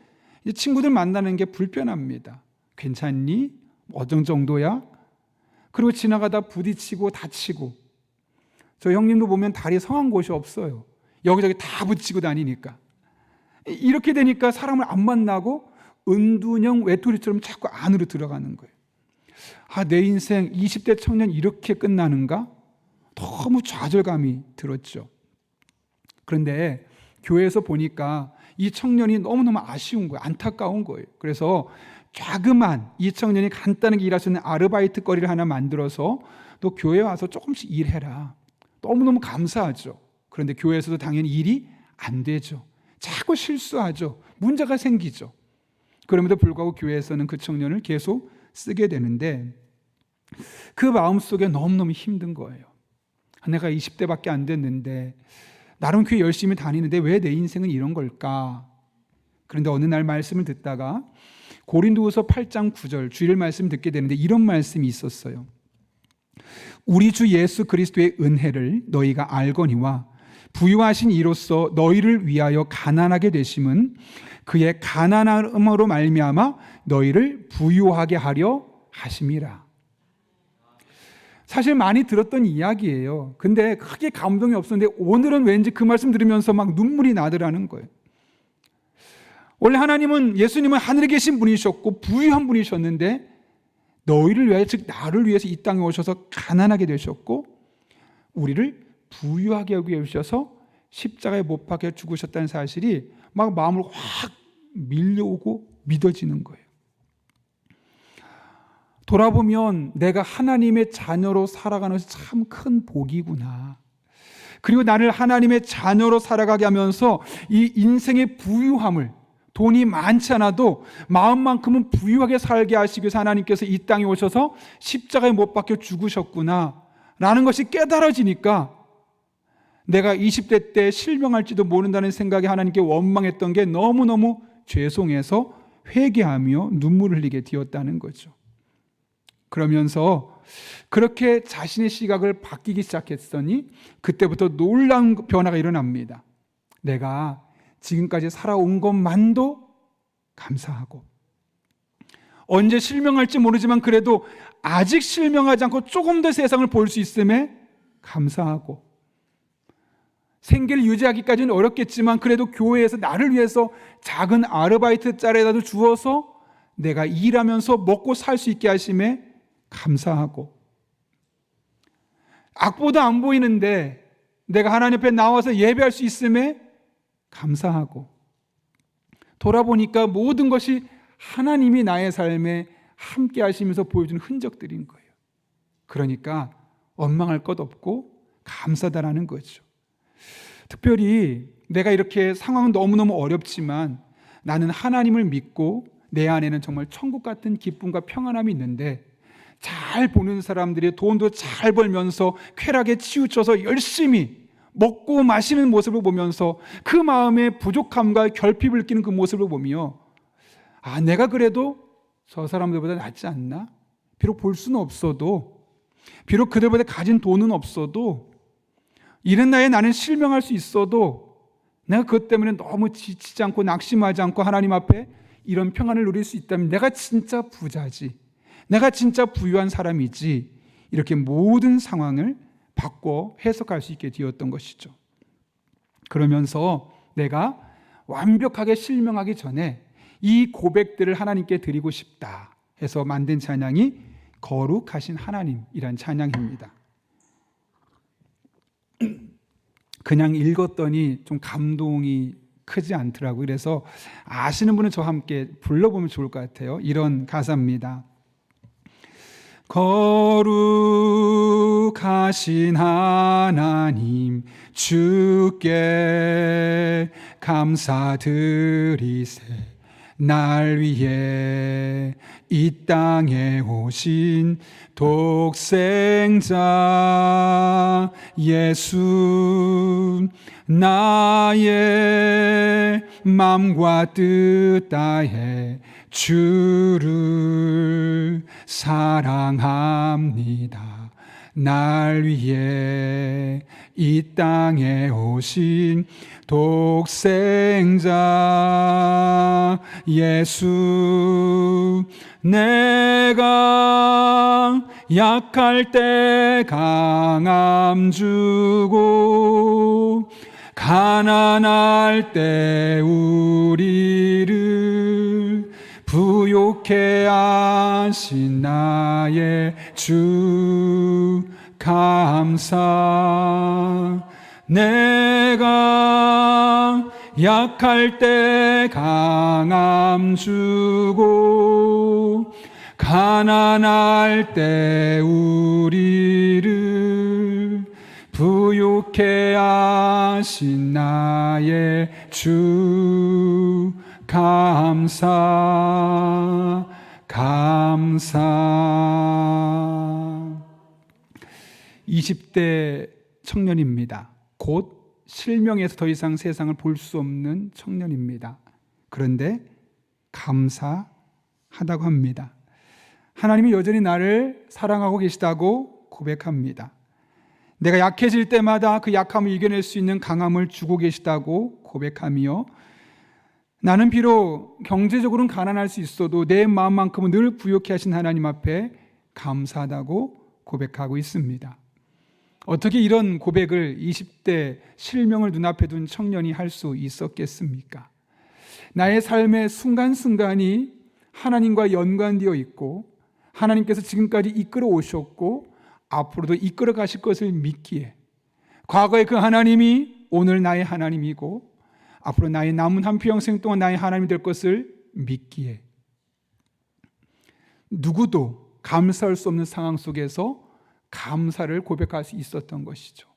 이제 친구들 만나는 게 불편합니다. 괜찮니? 어느 정도야? 그리고 지나가다 부딪히고 다치고. 저 형님도 보면 다리 성한 곳이 없어요. 여기저기 다 붙이고 다니니까. 이렇게 되니까 사람을 안 만나고 은둔형 외톨이처럼 자꾸 안으로 들어가는 거예요. 내 인생 20대 청년 이렇게 끝나는가? 너무 좌절감이 들었죠. 그런데 교회에서 보니까 이 청년이 너무너무 아쉬운 거예요. 안타까운 거예요. 그래서 자그만 이 청년이 간단하게 일할 수 있는 아르바이트 거리를 하나 만들어서 너 교회에 와서 조금씩 일해라. 너무너무 감사하죠. 그런데 교회에서도 당연히 일이 안 되죠. 자꾸 실수하죠. 문제가 생기죠. 그럼에도 불구하고 교회에서는 그 청년을 계속 쓰게 되는데 그 마음속에 너무너무 힘든 거예요. 내가 20대밖에 안 됐는데 나름 교회 열심히 다니는데 왜 내 인생은 이런 걸까? 그런데 어느 날 말씀을 듣다가 고린도후서 8장 9절 주일 말씀 듣게 되는데 이런 말씀이 있었어요. 우리 주 예수 그리스도의 은혜를 너희가 알거니와 부유하신 이로써 너희를 위하여 가난하게 되심은 그의 가난함으로 말미암아 너희를 부유하게 하려 하심이라. 사실 많이 들었던 이야기예요. 근데 크게 감동이 없었는데 오늘은 왠지 그 말씀 들으면서 막 눈물이 나더라는 거예요. 원래 하나님은 예수님은 하늘에 계신 분이셨고 부유한 분이셨는데 너희를 위하여 즉 나를 위해서 이 땅에 오셔서 가난하게 되셨고 우리를 부유하게 하기 위해 오셔서 십자가에 못 박혀 죽으셨다는 사실이 막 마음을 확 밀려오고 믿어지는 거예요. 돌아보면 내가 하나님의 자녀로 살아가는 것이 참 큰 복이구나. 그리고 나를 하나님의 자녀로 살아가게 하면서 이 인생의 부유함을 돈이 많지 않아도 마음만큼은 부유하게 살게 하시기 위해서 하나님께서 이 땅에 오셔서 십자가에 못 박혀 죽으셨구나 라는 것이 깨달아지니까 내가 20대 때 실명할지도 모른다는 생각에 하나님께 원망했던 게 너무너무 죄송해서 회개하며 눈물을 흘리게 되었다는 거죠. 그러면서 그렇게 자신의 시각을 바뀌기 시작했더니 그때부터 놀라운 변화가 일어납니다. 내가 지금까지 살아온 것만도 감사하고 언제 실명할지 모르지만 그래도 아직 실명하지 않고 조금 더 세상을 볼 수 있음에 감사하고 생계를 유지하기까지는 어렵겠지만 그래도 교회에서 나를 위해서 작은 아르바이트 자리라도 주어서 내가 일하면서 먹고 살 수 있게 하심에 감사하고 악보도 안 보이는데 내가 하나님 앞에 나와서 예배할 수 있음에 감사하고 돌아보니까 모든 것이 하나님이 나의 삶에 함께 하시면서 보여주는 흔적들인 거예요. 그러니까 원망할 것 없고 감사다라는 거죠. 특별히 내가 이렇게 상황은 너무너무 어렵지만 나는 하나님을 믿고 내 안에는 정말 천국 같은 기쁨과 평안함이 있는데 잘 보는 사람들이 돈도 잘 벌면서 쾌락에 치우쳐서 열심히 먹고 마시는 모습을 보면서 그 마음에 부족함과 결핍을 느끼는 그 모습을 보며 내가 그래도 저 사람들보다 낫지 않나? 비록 볼 수는 없어도 비록 그들보다 가진 돈은 없어도 이런 나이에 나는 실명할 수 있어도 내가 그것 때문에 너무 지치지 않고 낙심하지 않고 하나님 앞에 이런 평안을 누릴 수 있다면 내가 진짜 부자지, 내가 진짜 부유한 사람이지, 이렇게 모든 상황을 바꿔 해석할 수 있게 되었던 것이죠. 그러면서 내가 완벽하게 실명하기 전에 이 고백들을 하나님께 드리고 싶다 해서 만든 찬양이 거룩하신 하나님이란 찬양입니다. 그냥 읽었더니 좀 감동이 크지 않더라고요. 그래서 아시는 분은 저와 함께 불러보면 좋을 것 같아요. 이런 가사입니다. 거룩하신 하나님 주께 감사드리세. 날 위해 이 땅에 오신 독생자 예수, 나의 맘과 뜻 다해 주를 사랑합니다. 날 위해 이 땅에 오신 독생자 예수, 내가 약할 때 강함 주고 가난할 때 우리를 부욕해 하신 나의 주 감사. 내가 약할 때 강함 주고 가난할 때 우리를 부욕해 하신 나의 주 감사. 20대 청년입니다. 곧 실명에서 더 이상 세상을 볼 수 없는 청년입니다. 그런데 감사하다고 합니다. 하나님이 여전히 나를 사랑하고 계시다고 고백합니다. 내가 약해질 때마다 그 약함을 이겨낼 수 있는 강함을 주고 계시다고 고백하며, 나는 비록 경제적으로는 가난할 수 있어도 내 마음만큼은 늘 부욕해 하신 하나님 앞에 감사하다고 고백하고 있습니다. 어떻게 이런 고백을 20대 실명을 눈앞에 둔 청년이 할 수 있었겠습니까? 나의 삶의 순간순간이 하나님과 연관되어 있고 하나님께서 지금까지 이끌어 오셨고 앞으로도 이끌어 가실 것을 믿기에, 과거의 그 하나님이 오늘 나의 하나님이고 앞으로 나의 남은 한 평생 동안 나의 하나님이 될 것을 믿기에, 누구도 감사할 수 없는 상황 속에서 감사를 고백할 수 있었던 것이죠.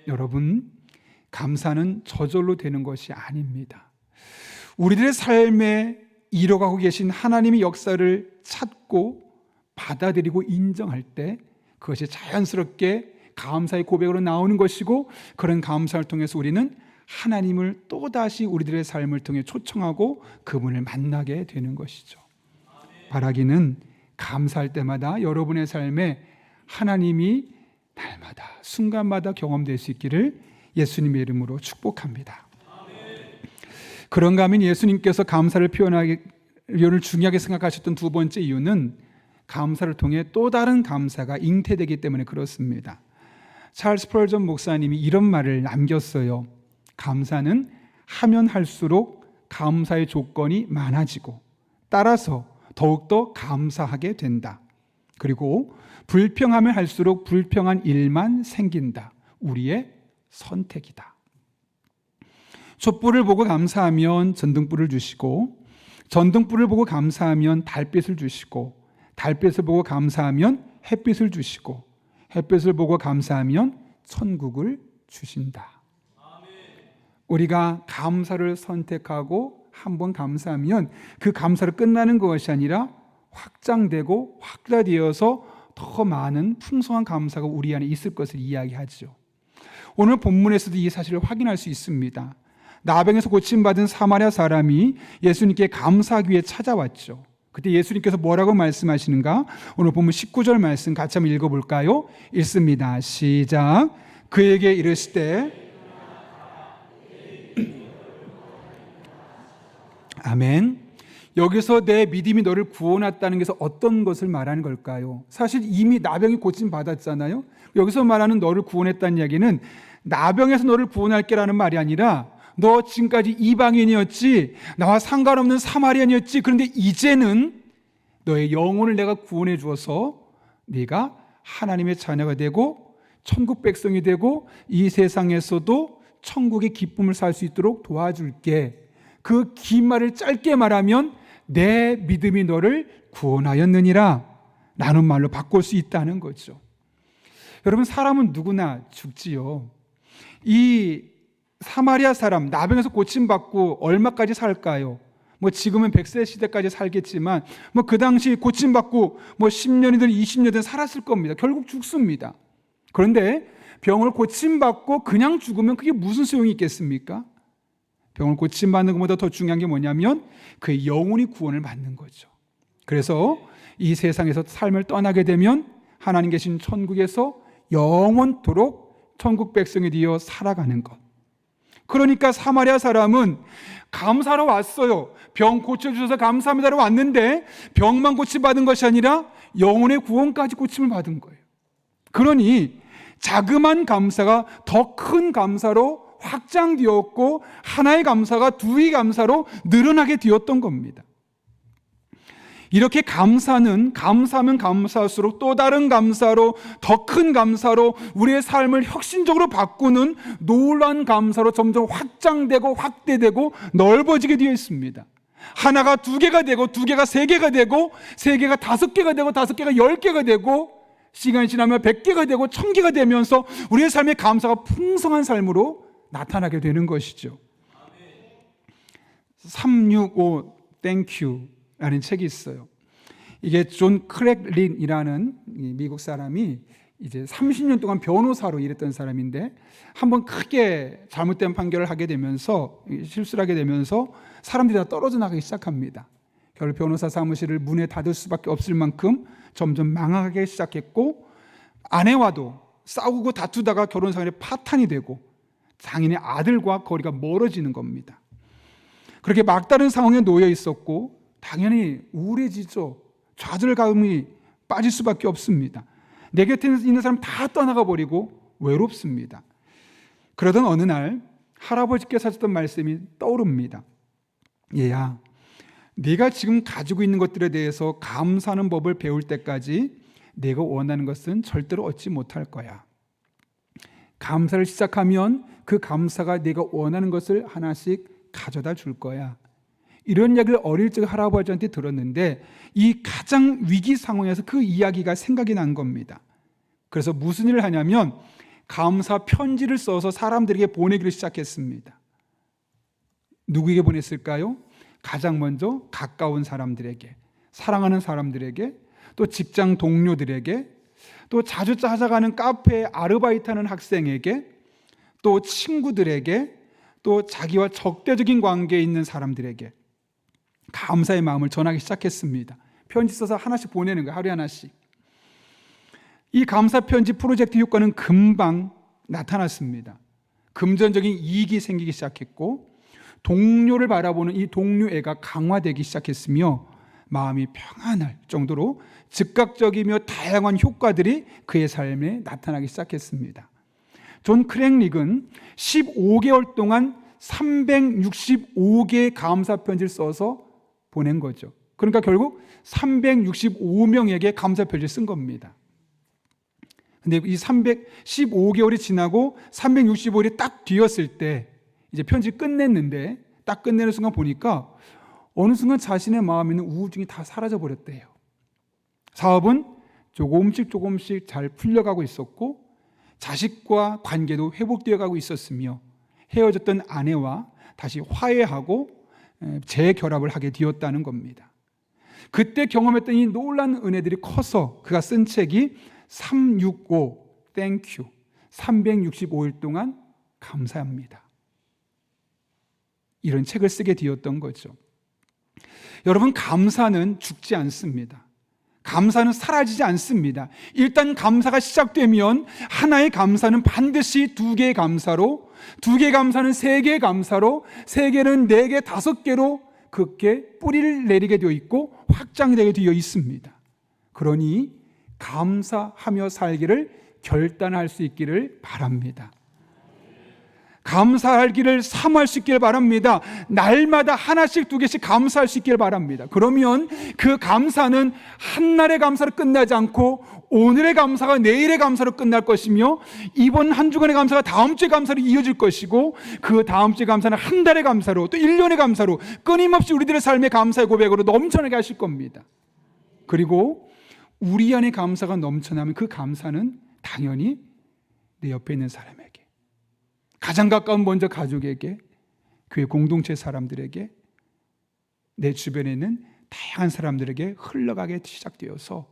여러분, 감사는 저절로 되는 것이 아닙니다. 우리들의 삶에 이뤄가고 계신 하나님의 역사를 찾고 받아들이고 인정할 때 그것이 자연스럽게 감사의 고백으로 나오는 것이고, 그런 감사를 통해서 우리는 하나님을 또다시 우리들의 삶을 통해 초청하고 그분을 만나게 되는 것이죠. 바라기는 감사할 때마다 여러분의 삶에 하나님이 날마다 순간마다 경험될 수 있기를 예수님의 이름으로 축복합니다. 그런가 하면 예수님께서 감사를 표현을 중요하게 생각하셨던 두 번째 이유는 감사를 통해 또 다른 감사가 잉태되기 때문에 그렇습니다. 찰스 스펄전 목사님이 이런 말을 남겼어요. 감사는 하면 할수록 감사의 조건이 많아지고 따라서 더욱더 감사하게 된다. 그리고 불평하면 할수록 불평한 일만 생긴다. 우리의 선택이다. 촛불을 보고 감사하면 전등불을 주시고, 전등불을 보고 감사하면 달빛을 주시고, 달빛을 보고 감사하면 햇빛을 주시고, 햇빛을 보고 감사하면 천국을 주신다. 우리가 감사를 선택하고 한번 감사하면 그 감사로 끝나는 것이 아니라 확장되고 확대되어서 더 많은 풍성한 감사가 우리 안에 있을 것을 이야기하죠. 오늘 본문에서도 이 사실을 확인할 수 있습니다. 나병에서 고침받은 사마리아 사람이 예수님께 감사하기 위해 찾아왔죠. 그때 예수님께서 뭐라고 말씀하시는가? 오늘 본문 19절 말씀 같이 한번 읽어볼까요? 읽습니다. 시작. 그에게 이르시되 아멘. 여기서 내 믿음이 너를 구원했다는 것은 어떤 것을 말하는 걸까요? 사실 이미 나병이 고침받았잖아요. 여기서 말하는 너를 구원했다는 이야기는 나병에서 너를 구원할게라는 말이 아니라 너 지금까지 이방인이었지, 나와 상관없는 사마리아인이었지, 그런데 이제는 너의 영혼을 내가 구원해 주어서 네가 하나님의 자녀가 되고 천국 백성이 되고 이 세상에서도 천국의 기쁨을 살 수 있도록 도와줄게. 그 긴 말을 짧게 말하면 내 믿음이 너를 구원하였느니라 라는 말로 바꿀 수 있다는 거죠. 여러분, 사람은 누구나 죽지요. 이 사마리아 사람 나병에서 고침받고 얼마까지 살까요? 지금은 100세 시대까지 살겠지만 그 당시 고침받고 10년이든 20년이든 살았을 겁니다. 결국 죽습니다. 그런데 병을 고침받고 그냥 죽으면 그게 무슨 소용이 있겠습니까? 병을 고침받는 것보다 더 중요한 게 뭐냐면 그의 영혼이 구원을 받는 거죠. 그래서 이 세상에서 삶을 떠나게 되면 하나님 계신 천국에서 영원토록 천국 백성이 되어 살아가는 것. 그러니까 사마리아 사람은 감사로 왔어요. 병 고쳐주셔서 감사합니다로 왔는데 병만 고침받은 것이 아니라 영혼의 구원까지 고침을 받은 거예요. 그러니 자그마한 감사가 더 큰 감사로 확장되었고 하나의 감사가 두의 감사로 늘어나게 되었던 겁니다. 이렇게 감사하면 감사할수록 또 다른 감사로, 더 큰 감사로 우리의 삶을 혁신적으로 바꾸는 놀라운 감사로 점점 확장되고 확대되고 넓어지게 되어 있습니다. 하나가 두 개가 되고, 두 개가 세 개가 되고, 세 개가 다섯 개가 되고, 다섯 개가 10개가 되고, 시간이 지나면 100개가 되고 1000개가 되면서 우리의 삶의 감사가 풍성한 삶으로 나타나게 되는 것이죠. 365 땡큐라는 책이 있어요. 이게 존 크랙린이라는 미국 사람이 이제 30년 동안 변호사로 일했던 사람인데, 한번 크게 잘못된 판결을 하게 되면서, 실수를 하게 되면서 사람들이 다 떨어져 나가기 시작합니다. 결국 변호사 사무실을 문에 닫을 수밖에 없을 만큼 점점 망하기 시작했고, 아내와도 싸우고 다투다가 결혼 생활이 파탄이 되고 장인의 아들과 거리가 멀어지는 겁니다. 그렇게 막다른 상황에 놓여 있었고 당연히 우울해지죠. 좌절감이 빠질 수밖에 없습니다. 내 곁에 있는 사람 다 떠나가 버리고 외롭습니다. 그러던 어느 날 할아버지께서 하셨던 말씀이 떠오릅니다. 얘야, 네가 지금 가지고 있는 것들에 대해서 감사하는 법을 배울 때까지 내가 원하는 것은 절대로 얻지 못할 거야. 감사를 시작하면 그 감사가 네가 원하는 것을 하나씩 가져다 줄 거야. 이런 이야기를 어릴 적 할아버지한테 들었는데, 이 가장 위기 상황에서 그 이야기가 생각이 난 겁니다. 그래서 무슨 일을 하냐면 감사 편지를 써서 사람들에게 보내기를 시작했습니다. 누구에게 보냈을까요? 가장 먼저 가까운 사람들에게, 사랑하는 사람들에게, 또 직장 동료들에게, 또 자주 찾아가는 카페에 아르바이트하는 학생에게, 또 친구들에게, 또 자기와 적대적인 관계에 있는 사람들에게 감사의 마음을 전하기 시작했습니다. 편지 써서 하나씩 보내는 거예요. 하루에 하나씩. 이 감사 편지 프로젝트 효과는 금방 나타났습니다. 금전적인 이익이 생기기 시작했고, 동료를 바라보는 이 동료애가 강화되기 시작했으며, 마음이 평안할 정도로 즉각적이며 다양한 효과들이 그의 삶에 나타나기 시작했습니다. 존 크랙릭은 15개월 동안 365개의 감사 편지를 써서 보낸 거죠. 그러니까 결국 365명에게 감사 편지를 쓴 겁니다. 근데 이 315개월이 지나고 365일이 딱 뒤었을 때 이제 편지를 끝냈는데, 딱 끝내는 순간 보니까 어느 순간 자신의 마음에 있는 우울증이 다 사라져 버렸대요. 사업은 조금씩 잘 풀려가고 있었고, 자식과 관계도 회복되어 가고 있었으며, 헤어졌던 아내와 다시 화해하고 재결합을 하게 되었다는 겁니다. 그때 경험했던 이 놀라운 은혜들이 커서 그가 쓴 책이 365 땡큐, 365일 동안 감사합니다, 이런 책을 쓰게 되었던 거죠. 여러분, 감사는 죽지 않습니다. 감사는 사라지지 않습니다. 일단 감사가 시작되면 하나의 감사는 반드시 두 개의 감사로, 두 개의 감사는 세 개의 감사로, 세 개는 4개, 5개로 그렇게 뿌리를 내리게 되어 있고 확장되게 되어 있습니다. 그러니 감사하며 살기를 결단할 수 있기를 바랍니다. 감사할 길을 사모할 수 있기를 바랍니다. 날마다 하나씩 2개씩 감사할 수 있기를 바랍니다. 그러면 그 감사는 한날의 감사로 끝나지 않고 오늘의 감사가 내일의 감사로 끝날 것이며, 이번 한 주간의 감사가 다음 주의 감사로 이어질 것이고, 그 다음 주의 감사는 한 달의 감사로, 또 1년의 감사로 끊임없이 우리들의 삶의 감사의 고백으로 넘쳐나게 하실 겁니다. 그리고 우리 안에 감사가 넘쳐나면 그 감사는 당연히 내 옆에 있는 사람에게, 가장 가까운 먼저 가족에게, 교회 공동체 사람들에게, 내 주변에 있는 다양한 사람들에게 흘러가게 시작되어서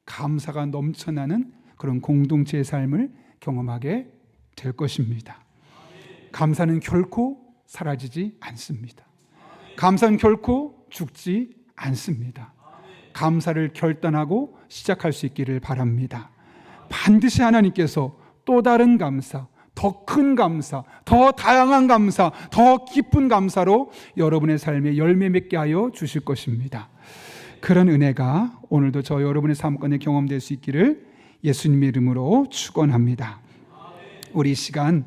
감사가 넘쳐나는 그런 공동체의 삶을 경험하게 될 것입니다. 감사는 결코 사라지지 않습니다. 감사는 결코 죽지 않습니다. 감사를 결단하고 시작할 수 있기를 바랍니다. 반드시 하나님께서 또 다른 감사, 더 큰 감사, 더 다양한 감사, 더 깊은 감사로 여러분의 삶에 열매 맺게 하여 주실 것입니다. 그런 은혜가 오늘도 저 여러분의 삶 가운데 경험될 수 있기를 예수님의 이름으로 축원합니다. 우리 이 시간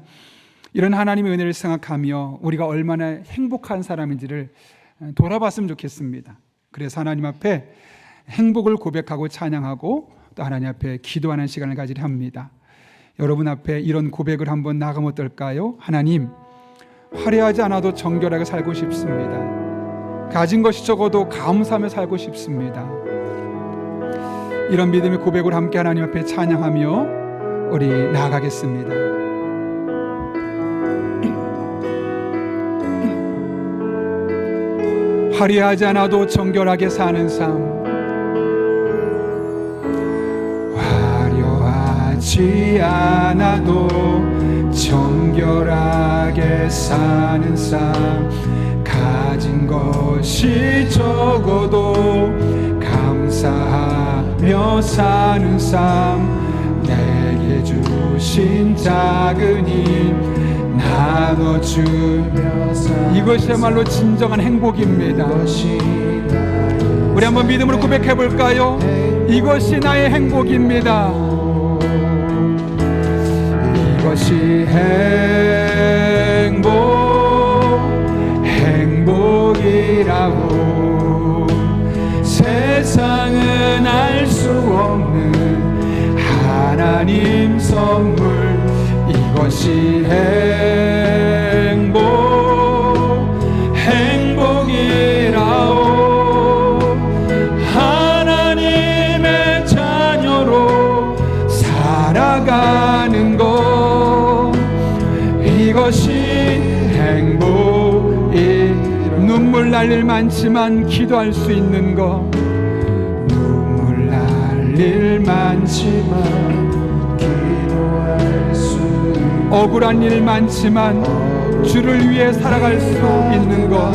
이런 하나님의 은혜를 생각하며 우리가 얼마나 행복한 사람인지를 돌아봤으면 좋겠습니다. 그래서 하나님 앞에 행복을 고백하고 찬양하고 또 하나님 앞에 기도하는 시간을 가지려 합니다. 여러분 앞에 이런 고백을 한번 나가면 어떨까요? 하나님, 화려하지 않아도 정결하게 살고 싶습니다. 가진 것이 적어도 감사하며 살고 싶습니다. 이런 믿음의 고백을 함께 하나님 앞에 찬양하며 우리 나아가겠습니다. 화려하지 않아도 정결하게 사는 삶, 화려하지 않아도 정결하게 사는 삶, 가진 것이 적어도 감사하며 사는 삶, 내게 주신 작은 힘 나눠주며 사는 이것이야말로 진정한 행복입니다. 우리 한번 믿음으로 고백해 볼까요? 이것이 나의 행복입니다. 이것이 행복이라고 세상은 알 수 없는 하나님 선물, 이것이 행복이라오. 하나님의 자녀로 살아가는 것, 이것이 행복이. 눈물 날 일 많지만 기도할 수 있는 것, 눈물 날 일 많지만 기도할 수 있는 것, 억울한 일 많지만 주를 위해 살아갈 수 있는 것,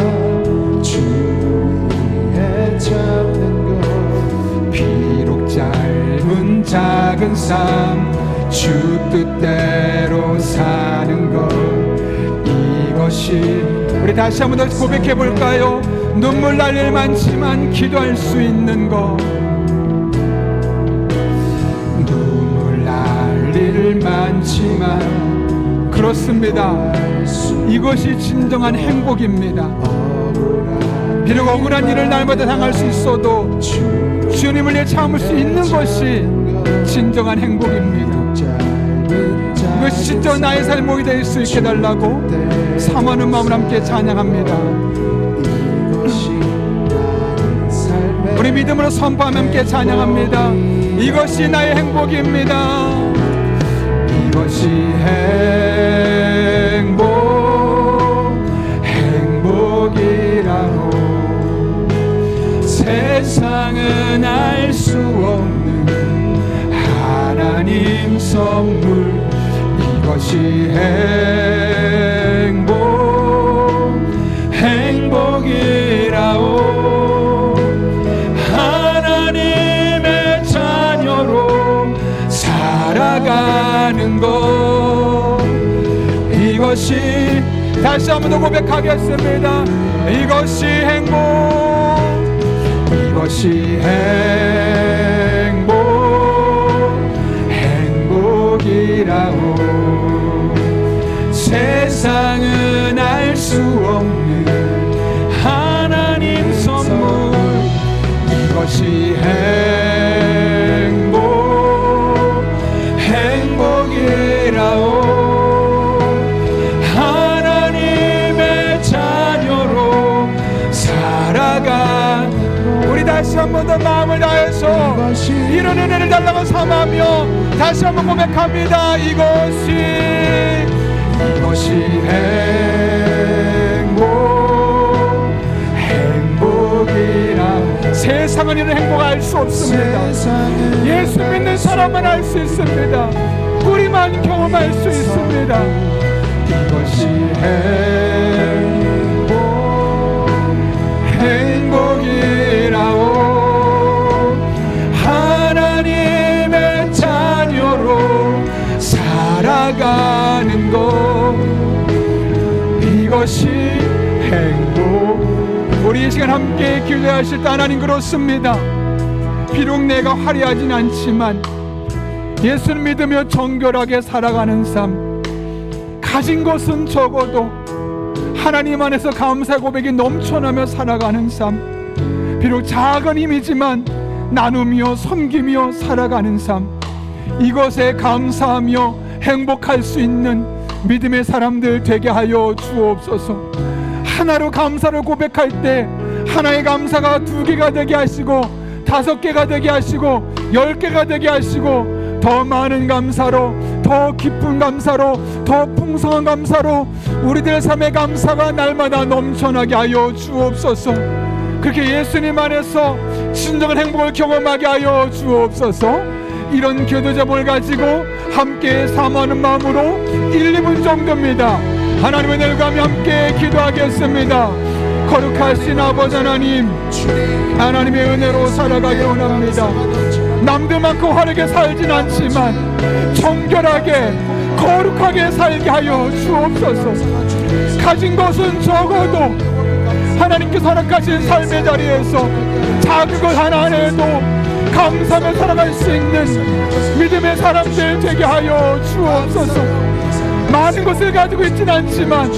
주 위해 잡는 것, 비록 짧은 작은 삶 주 뜻대로 사는 것, 이것이. 우리 다시 한번 더 고백해 볼까요? 눈물 날 일 많지만 기도할 수 있는 것, 눈물 날 일 많지만, 그렇습니다. 이것이 진정한 행복입니다. 비록 억울한 일을 날마다 당할 수 있어도 주님을 위해 참을 수 있는 것이 진정한 행복입니다. 이것이 진짜 나의 삶이 될 수 있게 달라고 사모하는 마음을 함께 찬양합니다. 우리 믿음으로 선포하며 함께 찬양합니다. 이것이 나의 행복입니다. 이것이 행복이라고 세상은 알 수 없는 하나님 선물, 이것이 행복이라오. 하나님의 자녀로 살아가는 것, 이것이. 다시 한번 더 고백하겠습니다. 이것이 이것이 행복이라고 세상은 알 수 없는 하나님 선물, 이것이 행복이라오. 하나님의 자녀로 살아가. 우리 다시 한 번 더 마음을 다해서 이런 은혜를 달라고 삼하며 다시 한 번 고백합니다. 이것이 행복이라. 세상은 이런 행복 알 수 없습니다. 예수 믿는 사람만 알 수 있습니다. 우리만 경험할 수 있습니다. 이것이 행복이라오. 하나님의 자녀로 살아가는 것, 이것이 행복. 우리 이 시간 함께 기도하실 때 하나님, 그렇습니다. 비록 내가 화려하진 않지만 예수를 믿으며 정결하게 살아가는 삶, 가진 것은 적어도 하나님 안에서 감사 고백이 넘쳐나며 살아가는 삶, 비록 작은 힘이지만 나누며 섬기며 살아가는 삶, 이것에 감사하며 행복할 수 있는 믿음의 사람들 되게 하여 주옵소서. 하나로 감사를 고백할 때 하나의 감사가 2개가 되게 하시고 5개가 되게 하시고 10개가 되게 하시고 더 많은 감사로, 더 깊은 감사로, 더 풍성한 감사로 우리들 삶의 감사가 날마다 넘쳐나게 하여 주옵소서. 그렇게 예수님 안에서 진정한 행복을 경험하게 하여 주옵소서. 이런 기도 제목을 가지고 함께 사모하는 마음으로 1, 2분 정도입니다. 하나님의 은혜를 함께 기도하겠습니다. 거룩하신 아버지 하나님, 하나님의 은혜로 살아가기 원합니다. 남들만큼 화려하게 살진 않지만 정결하게 거룩하게 살게 하여 주옵소서. 가진 것은 적어도 하나님께서 허락하신 삶의 자리에서 작은 것 하나 해도 감사하며 살아갈 수 있는 믿음의 사람들 되게 하여 주옵소서. 많은 것을 가지고 있진 않지만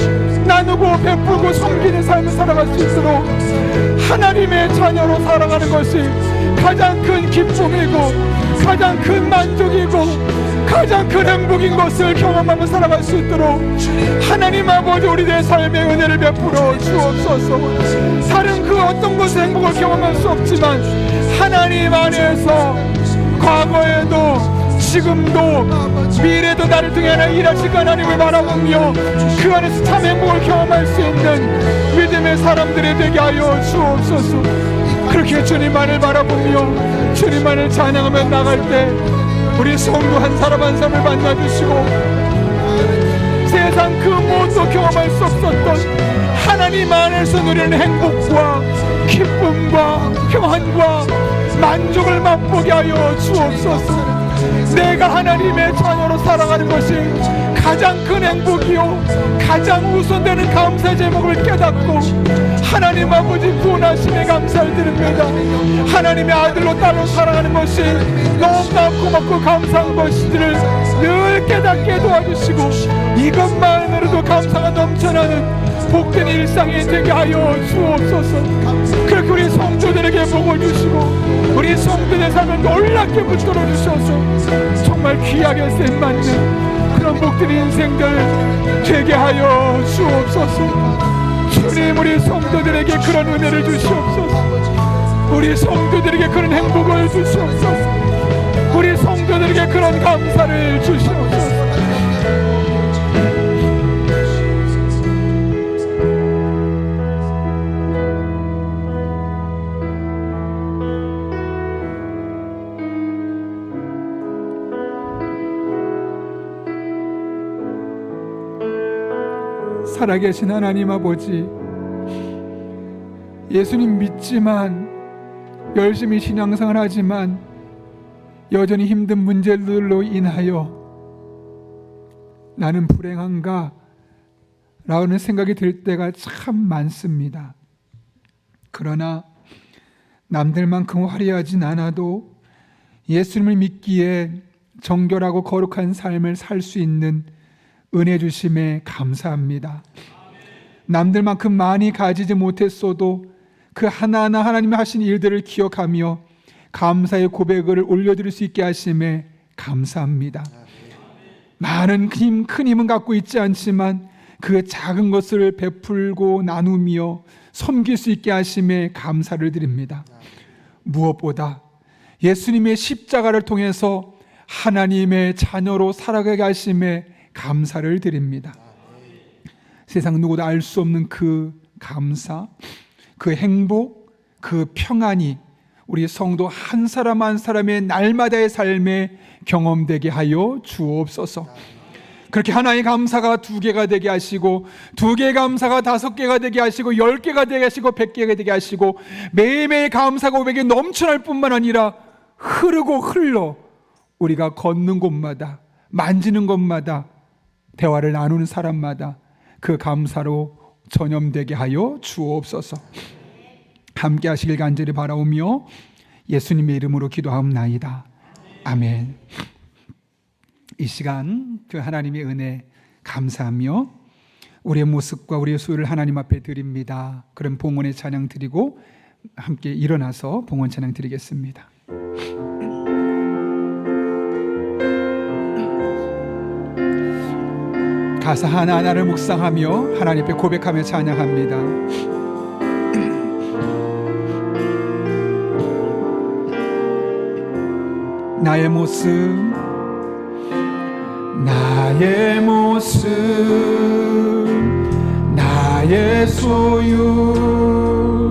나누고 베풀고 섬기는 삶을 살아갈 수 있도록 하나님의 자녀로 살아가는 것이 가장 큰 기쁨이고 가장 큰 만족이고 가장 큰 행복인 것을 경험하며 살아갈 수 있도록 하나님 아버지 우리들의 삶의 은혜를 베풀어 주옵소서. 다른 그 어떤 것의 행복을 경험할 수 없지만 하나님 안에서 과거에도 지금도 미래도 나를 통해 하나 일하실 하나님을 바라보며 그 안에서 참 행복을 경험할 수 있는 믿음의 사람들이 되게 하여 주옵소서. 그렇게 주님만을 바라보며 주님만을 찬양하며 나갈 때 우리 성도 한 사람 한 사람을 만나주시고 세상 그 무엇도 경험할 수 없었던 하나님 안에서 누리는 행복과 기쁨과 평안과 만족을 맛보게 하여 주옵소서. 내가 하나님의 자녀로 살아가는 것이 가장 큰 행복이요 가장 우선되는 감사 제목을 깨닫고 하나님 아버지 구원하심에 감사를 드립니다. 하나님의 아들로 딸로 살아가는 것이 너무나 고맙고 감사한 것들을 늘 깨닫게 도와주시고 이것만으로도 감사가 넘쳐나는 복된 일상이 되게 하여 주옵소서. 그렇게 우리 성도들에게 복을 주시고 우리 성도들의 삶을 놀랍게 붙들어 주셔서 정말 귀하게 쓰임받는 그런 복된 인생들 되게 하여 주옵소서. 주님, 우리 성도들에게 그런 은혜를 주시옵소서. 우리 성도들에게 그런 행복을 주시옵소서. 우리 성도들에게 그런 감사를 주시옵소서. 살아계신 하나님 아버지, 예수님 믿지만 열심히 신앙생활 하지만 여전히 힘든 문제들로 인하여 나는 불행한가? 라는 생각이 들 때가 참 많습니다. 그러나 남들만큼 화려하진 않아도 예수님을 믿기에 정결하고 거룩한 삶을 살 수 있는 은혜 주심에 감사합니다. 남들만큼 많이 가지지 못했어도 그 하나하나 하나님이 하신 일들을 기억하며 감사의 고백을 올려드릴 수 있게 하심에 감사합니다. 많은 힘, 큰 힘은 갖고 있지 않지만 그 작은 것을 베풀고 나누며 섬길 수 있게 하심에 감사를 드립니다. 무엇보다 예수님의 십자가를 통해서 하나님의 자녀로 살아가게 하심에 감사를 드립니다. 세상 누구도 알 수 없는 그 감사, 그 행복, 그 평안이 우리 성도 한 사람 한 사람의 날마다의 삶에 경험되게 하여 주옵소서. 그렇게 하나의 감사가 2개가 되게 하시고 2개의 감사가 5개가 되게 하시고 10개가 되게 하시고 100개가 되게 하시고 매일매일 감사 고백이 넘쳐날 뿐만 아니라 흐르고 흘러 우리가 걷는 곳마다 만지는 곳마다 대화를 나누는 사람마다 그 감사로 전염되게 하여 주옵소서. 함께 하시길 간절히 바라오며 예수님의 이름으로 기도하옵나이다. 아멘. 이 시간 그 하나님의 은혜 감사하며 우리의 모습과 우리의 소유를 하나님 앞에 드립니다. 그런 봉헌의 찬양 드리고 함께 일어나서 봉헌 찬양 드리겠습니다. 가사 하나하나를 묵상하며 하나님 앞에 고백하며 찬양합니다. 나의 모습, 나의 모습, 나의 소유,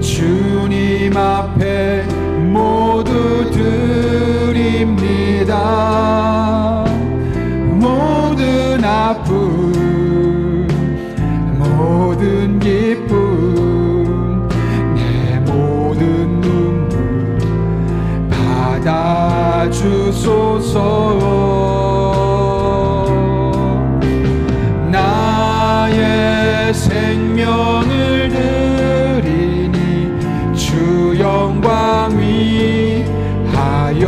주님 앞에 모두 드립니다. 모든 아픔, 모든 기쁨, 내 모든 눈물 받아주소서. 나의 생명을 드리니 주 영광 위하여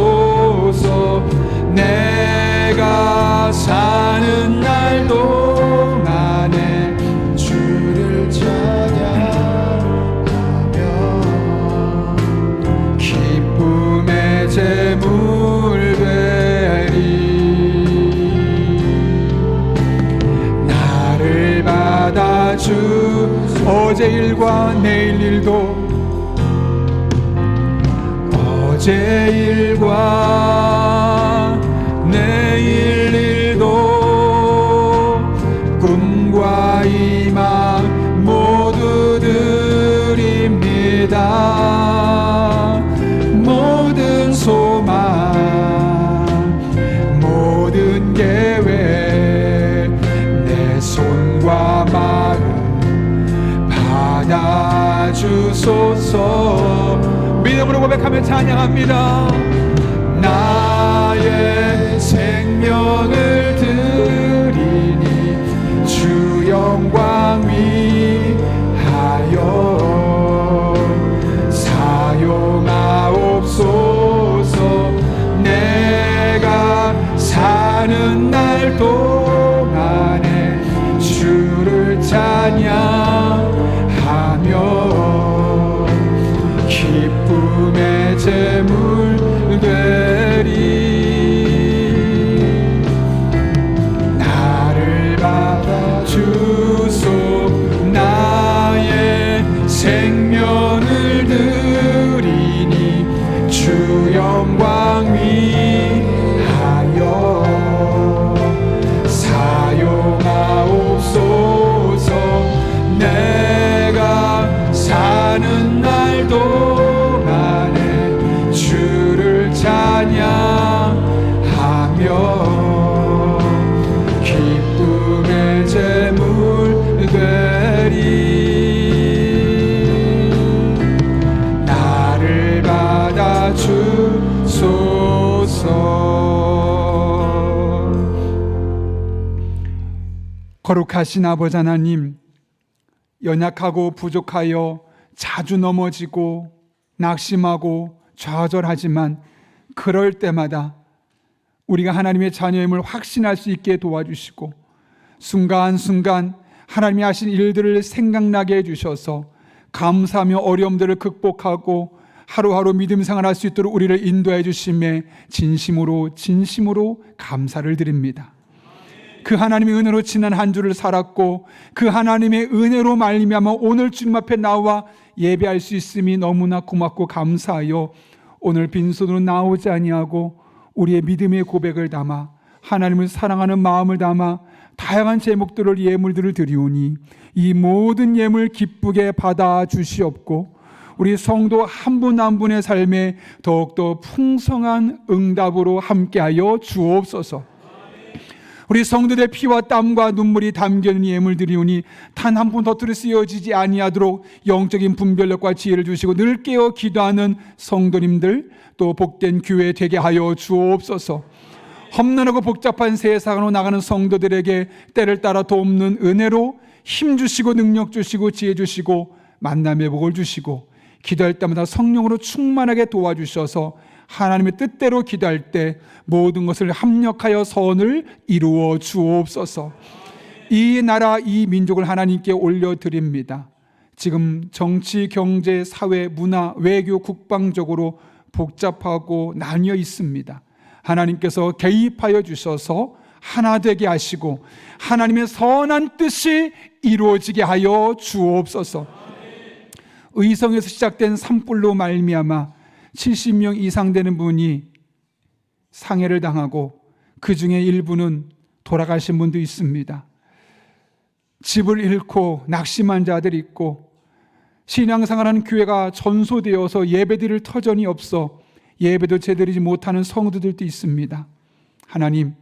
사용하옵소서. 내가 사는 날 동안에 주를 찬양하며 기쁨의 제물 되리. 나를 받아주 어제 일과 내일 일도, 어제 일과 내일 일도, 꿈과 희망 모두 드립니다. 모든 소망, 모든 계획, 내 손과 마음 받아주소서. 믿음으로 고백하며 찬양합니다. 나의 생명을 드리니 주 영광 위하여 사용하옵소서. 내가 사는 날 동안에 주를 찬양하며 기쁨의 제물 되리. 나를 받아주소. 나의 생명을 드리니 주 영광 위하여 사용하옵소서. 내가 사는 날 동안에 주를 찬양하며 기쁨의 제물 되리. 나를 받아주소서. 거룩하신 아버지 하나님, 연약하고 부족하여 자주 넘어지고 낙심하고 좌절하지만 그럴 때마다 우리가 하나님의 자녀임을 확신할 수 있게 도와주시고 순간순간 하나님이 하신 일들을 생각나게 해주셔서 감사하며 어려움들을 극복하고 하루하루 믿음 생활할 수 있도록 우리를 인도해 주심에 진심으로 감사를 드립니다. 그 하나님의 은혜로 지난 한 주를 살았고 그 하나님의 은혜로 말미암아 오늘 주님 앞에 나와 예배할 수 있음이 너무나 고맙고 감사하여 오늘 빈손으로 나오지 아니하고 우리의 믿음의 고백을 담아 하나님을 사랑하는 마음을 담아 다양한 제목들을 예물들을 드리오니 이 모든 예물 기쁘게 받아 주시옵고 우리 성도 한 분 한 분의 삶에 더욱더 풍성한 응답으로 함께하여 주옵소서. 우리 성도들의 피와 땀과 눈물이 담겨있는 예물 드리오니 단 한 분 덧으로 쓰여지지 아니하도록 영적인 분별력과 지혜를 주시고 늘 깨어 기도하는 성도님들 또 복된 교회 되게 하여 주옵소서. 험난하고 복잡한 세상으로 나가는 성도들에게 때를 따라 돕는 은혜로 힘 주시고 능력 주시고 지혜 주시고 만남의 복을 주시고 기도할 때마다 성령으로 충만하게 도와주셔서 하나님의 뜻대로 기도할 때 모든 것을 합력하여 선을 이루어 주옵소서. 이 나라 이 민족을 하나님께 올려드립니다. 지금 정치, 경제, 사회, 문화, 외교, 국방적으로 복잡하고 나뉘어 있습니다. 하나님께서 개입하여 주셔서 하나 되게 하시고 하나님의 선한 뜻이 이루어지게 하여 주옵소서. 의성에서 시작된 산불로 말미암아 70명 이상 되는 분이 상해를 당하고 그 중에 일부는 돌아가신 분도 있습니다. 집을 잃고 낙심한 자들이 있고 신앙생활하는 교회가 전소되어서 예배드릴 터전이 없어 예배도 제대로 못하는 성도들도 있습니다. 하나님,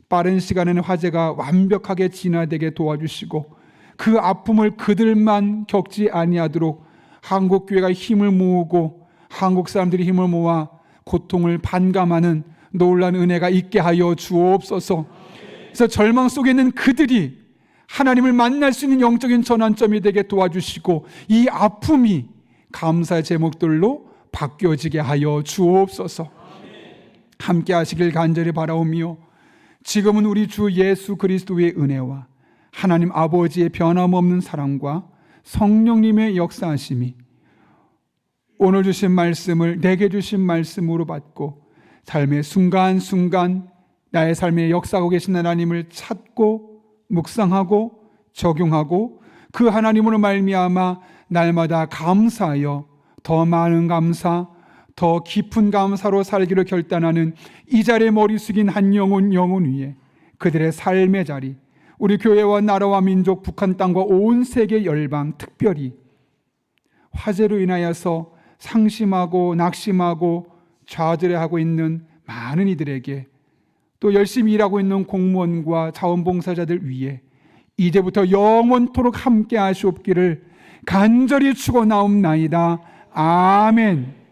빠른 시간에는 화재가 완벽하게 진화되게 도와주시고 그 아픔을 그들만 겪지 아니하도록 한국 교회가 힘을 모으고 한국 사람들이 힘을 모아 고통을 반감하는 놀라운 은혜가 있게 하여 주옵소서. 그래서 절망 속에 있는 그들이 하나님을 만날 수 있는 영적인 전환점이 되게 도와주시고 이 아픔이 감사의 제목들로 바뀌어지게 하여 주옵소서. 함께 하시길 간절히 바라오며 지금은 우리 주 예수 그리스도의 은혜와 하나님 아버지의 변함없는 사랑과 성령님의 역사하심이 오늘 주신 말씀을 내게 주신 말씀으로 받고 삶의 순간순간 나의 삶에 역사하고 계신 하나님을 찾고 묵상하고 적용하고 그 하나님으로 말미암아 날마다 감사하여 더 많은 감사, 더 깊은 감사로 살기로 결단하는 이 자리에 머리 숙인 한 영혼 위에 그들의 삶의 자리, 우리 교회와 나라와 민족, 북한 땅과 온 세계 열방, 특별히 화재로 인하여서 상심하고 낙심하고 좌절해하고 있는 많은 이들에게 또 열심히 일하고 있는 공무원과 자원봉사자들 위해 이제부터 영원토록 함께 하시옵기를 간절히 축원하옵나이다. 아멘.